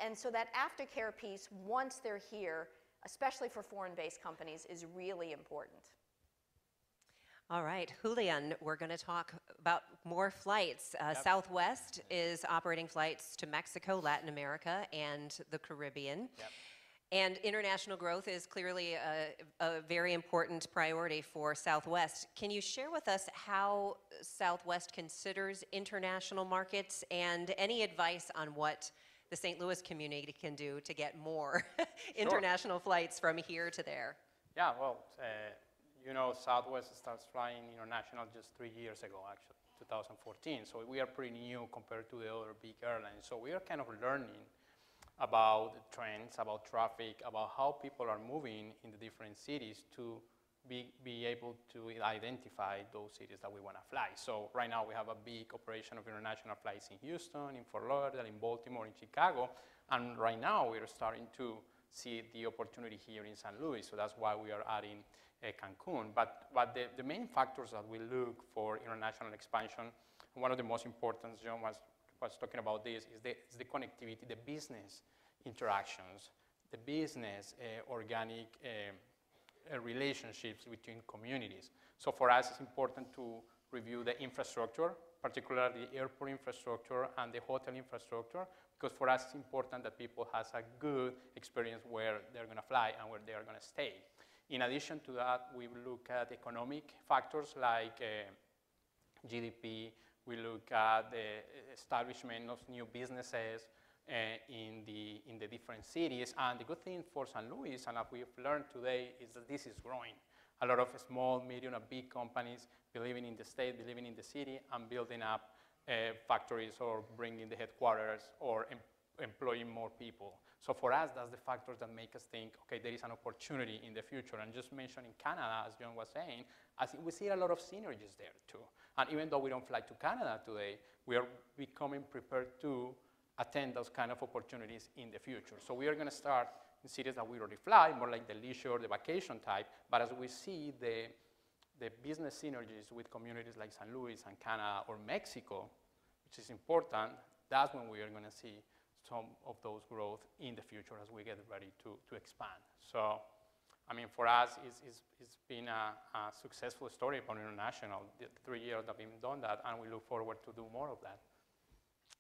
And so that aftercare piece, once they're here, especially for foreign-based companies, is really important. All right, Julian, we're going to talk about more flights. Southwest is operating flights to Mexico, Latin America, and the Caribbean. And international growth is clearly a very important priority for Southwest. Can you share with us how Southwest considers international markets and any advice on what the St. Louis community can do to get more international flights from here to there? Yeah, well, Southwest starts flying international just 3 years ago, actually, 2014. So we are pretty new compared to the other big airlines. So we are kind of learning about the trends, about traffic, about how people are moving in the different cities to be able to identify those cities that we want to fly. So right now we have a big operation of international flights in Houston, in Fort Lauderdale, in Baltimore, in Chicago, and right now we are starting to see the opportunity here in St. Louis, so that's why we are adding Cancun. But the main factors that we look for international expansion, one of the most important, John was talking about this, is the connectivity, the business interactions, the business organic relationships between communities. So for us, it's important to review the infrastructure, particularly the airport infrastructure and the hotel infrastructure, because for us, it's important that people have a good experience where they're going to fly and where they're going to stay. In addition to that, we look at economic factors like GDP. We look at the establishment of new businesses in the different cities. And the good thing for St. Louis, and as we've learned today, is that this is growing. A lot of small, medium, and big companies believing in the state, believing in the city, and building up factories or bringing the headquarters or employing more people. So for us, that's the factors that make us think, okay, there is an opportunity in the future. And just mentioning Canada, as John was saying, I think we see a lot of synergies there too. And even though we don't fly to Canada today, we are becoming prepared to attend those kind of opportunities in the future. So we are going to start in cities that we already fly, more like the leisure, the vacation type. But as we see the business synergies with communities like St. Louis and Canada or Mexico, which is important, that's when we are going to see some of those growth in the future as we get ready to expand. So, I mean, for us, it's been a successful story for international. The 3 years that we've done that, and we look forward to do more of that.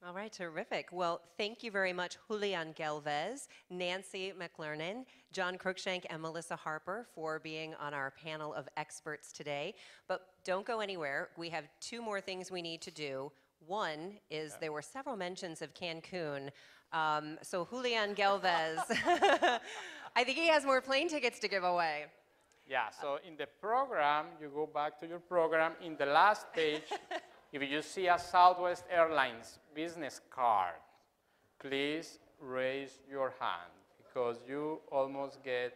All right, terrific. Well, thank you very much, Julian Galvez, Nancy McLernan, John Cruikshank, and Melissa Harper for being on our panel of experts today. But don't go anywhere. We have 2 more things we need to do. One is there were several mentions of Cancun. So Julian Galvez, I think he has more plane tickets to give away. Yeah, so in the program, you go back to your program. In the last page, if you see a Southwest Airlines business card, please raise your hand because you almost get,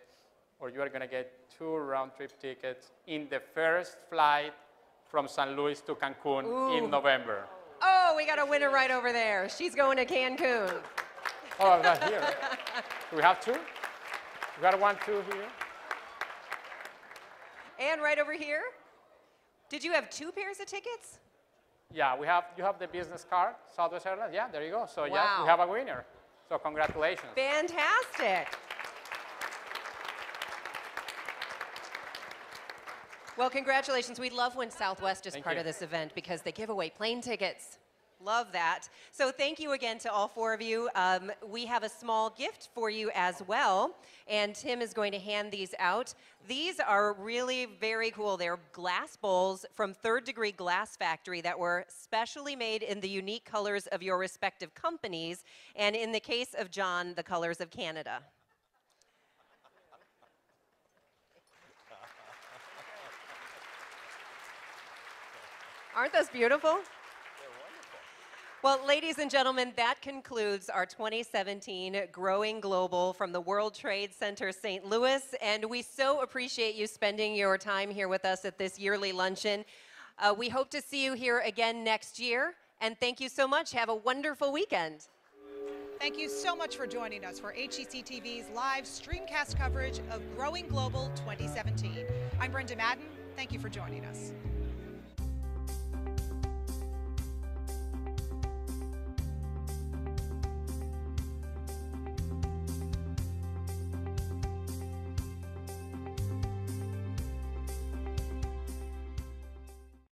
or you are going to get 2 round-trip tickets in the first flight from St. Louis to Cancun in November. Oh, we got a winner right over there. She's going to Cancun. Oh, not here. Do we have 2? We got 1, 2 here. And right over here. Did you have 2 pairs of tickets? Yeah, you have the business card, Southwest Airlines. Yeah, there you go. So yes, Wow. we have a winner. So congratulations. Fantastic. Well, congratulations. We love when Southwest is Thank part you. of this event because they give away plane tickets. Love that. So thank you again to all 4 of you. We have a small gift for you as well, and Tim is going to hand these out. These are really very cool. They're glass bowls from Third Degree Glass Factory that were specially made in the unique colors of your respective companies, and in the case of John, the colors of Canada. Aren't those beautiful? Well, ladies and gentlemen, that concludes our 2017 Growing Global from the World Trade Center St. Louis, and we so appreciate you spending your time here with us at this yearly luncheon. We hope to see you here again next year, and thank you so much. Have a wonderful weekend. Thank you so much for joining us for HEC TV's live streamcast coverage of Growing Global 2017. I'm Brenda Madden. Thank you for joining us.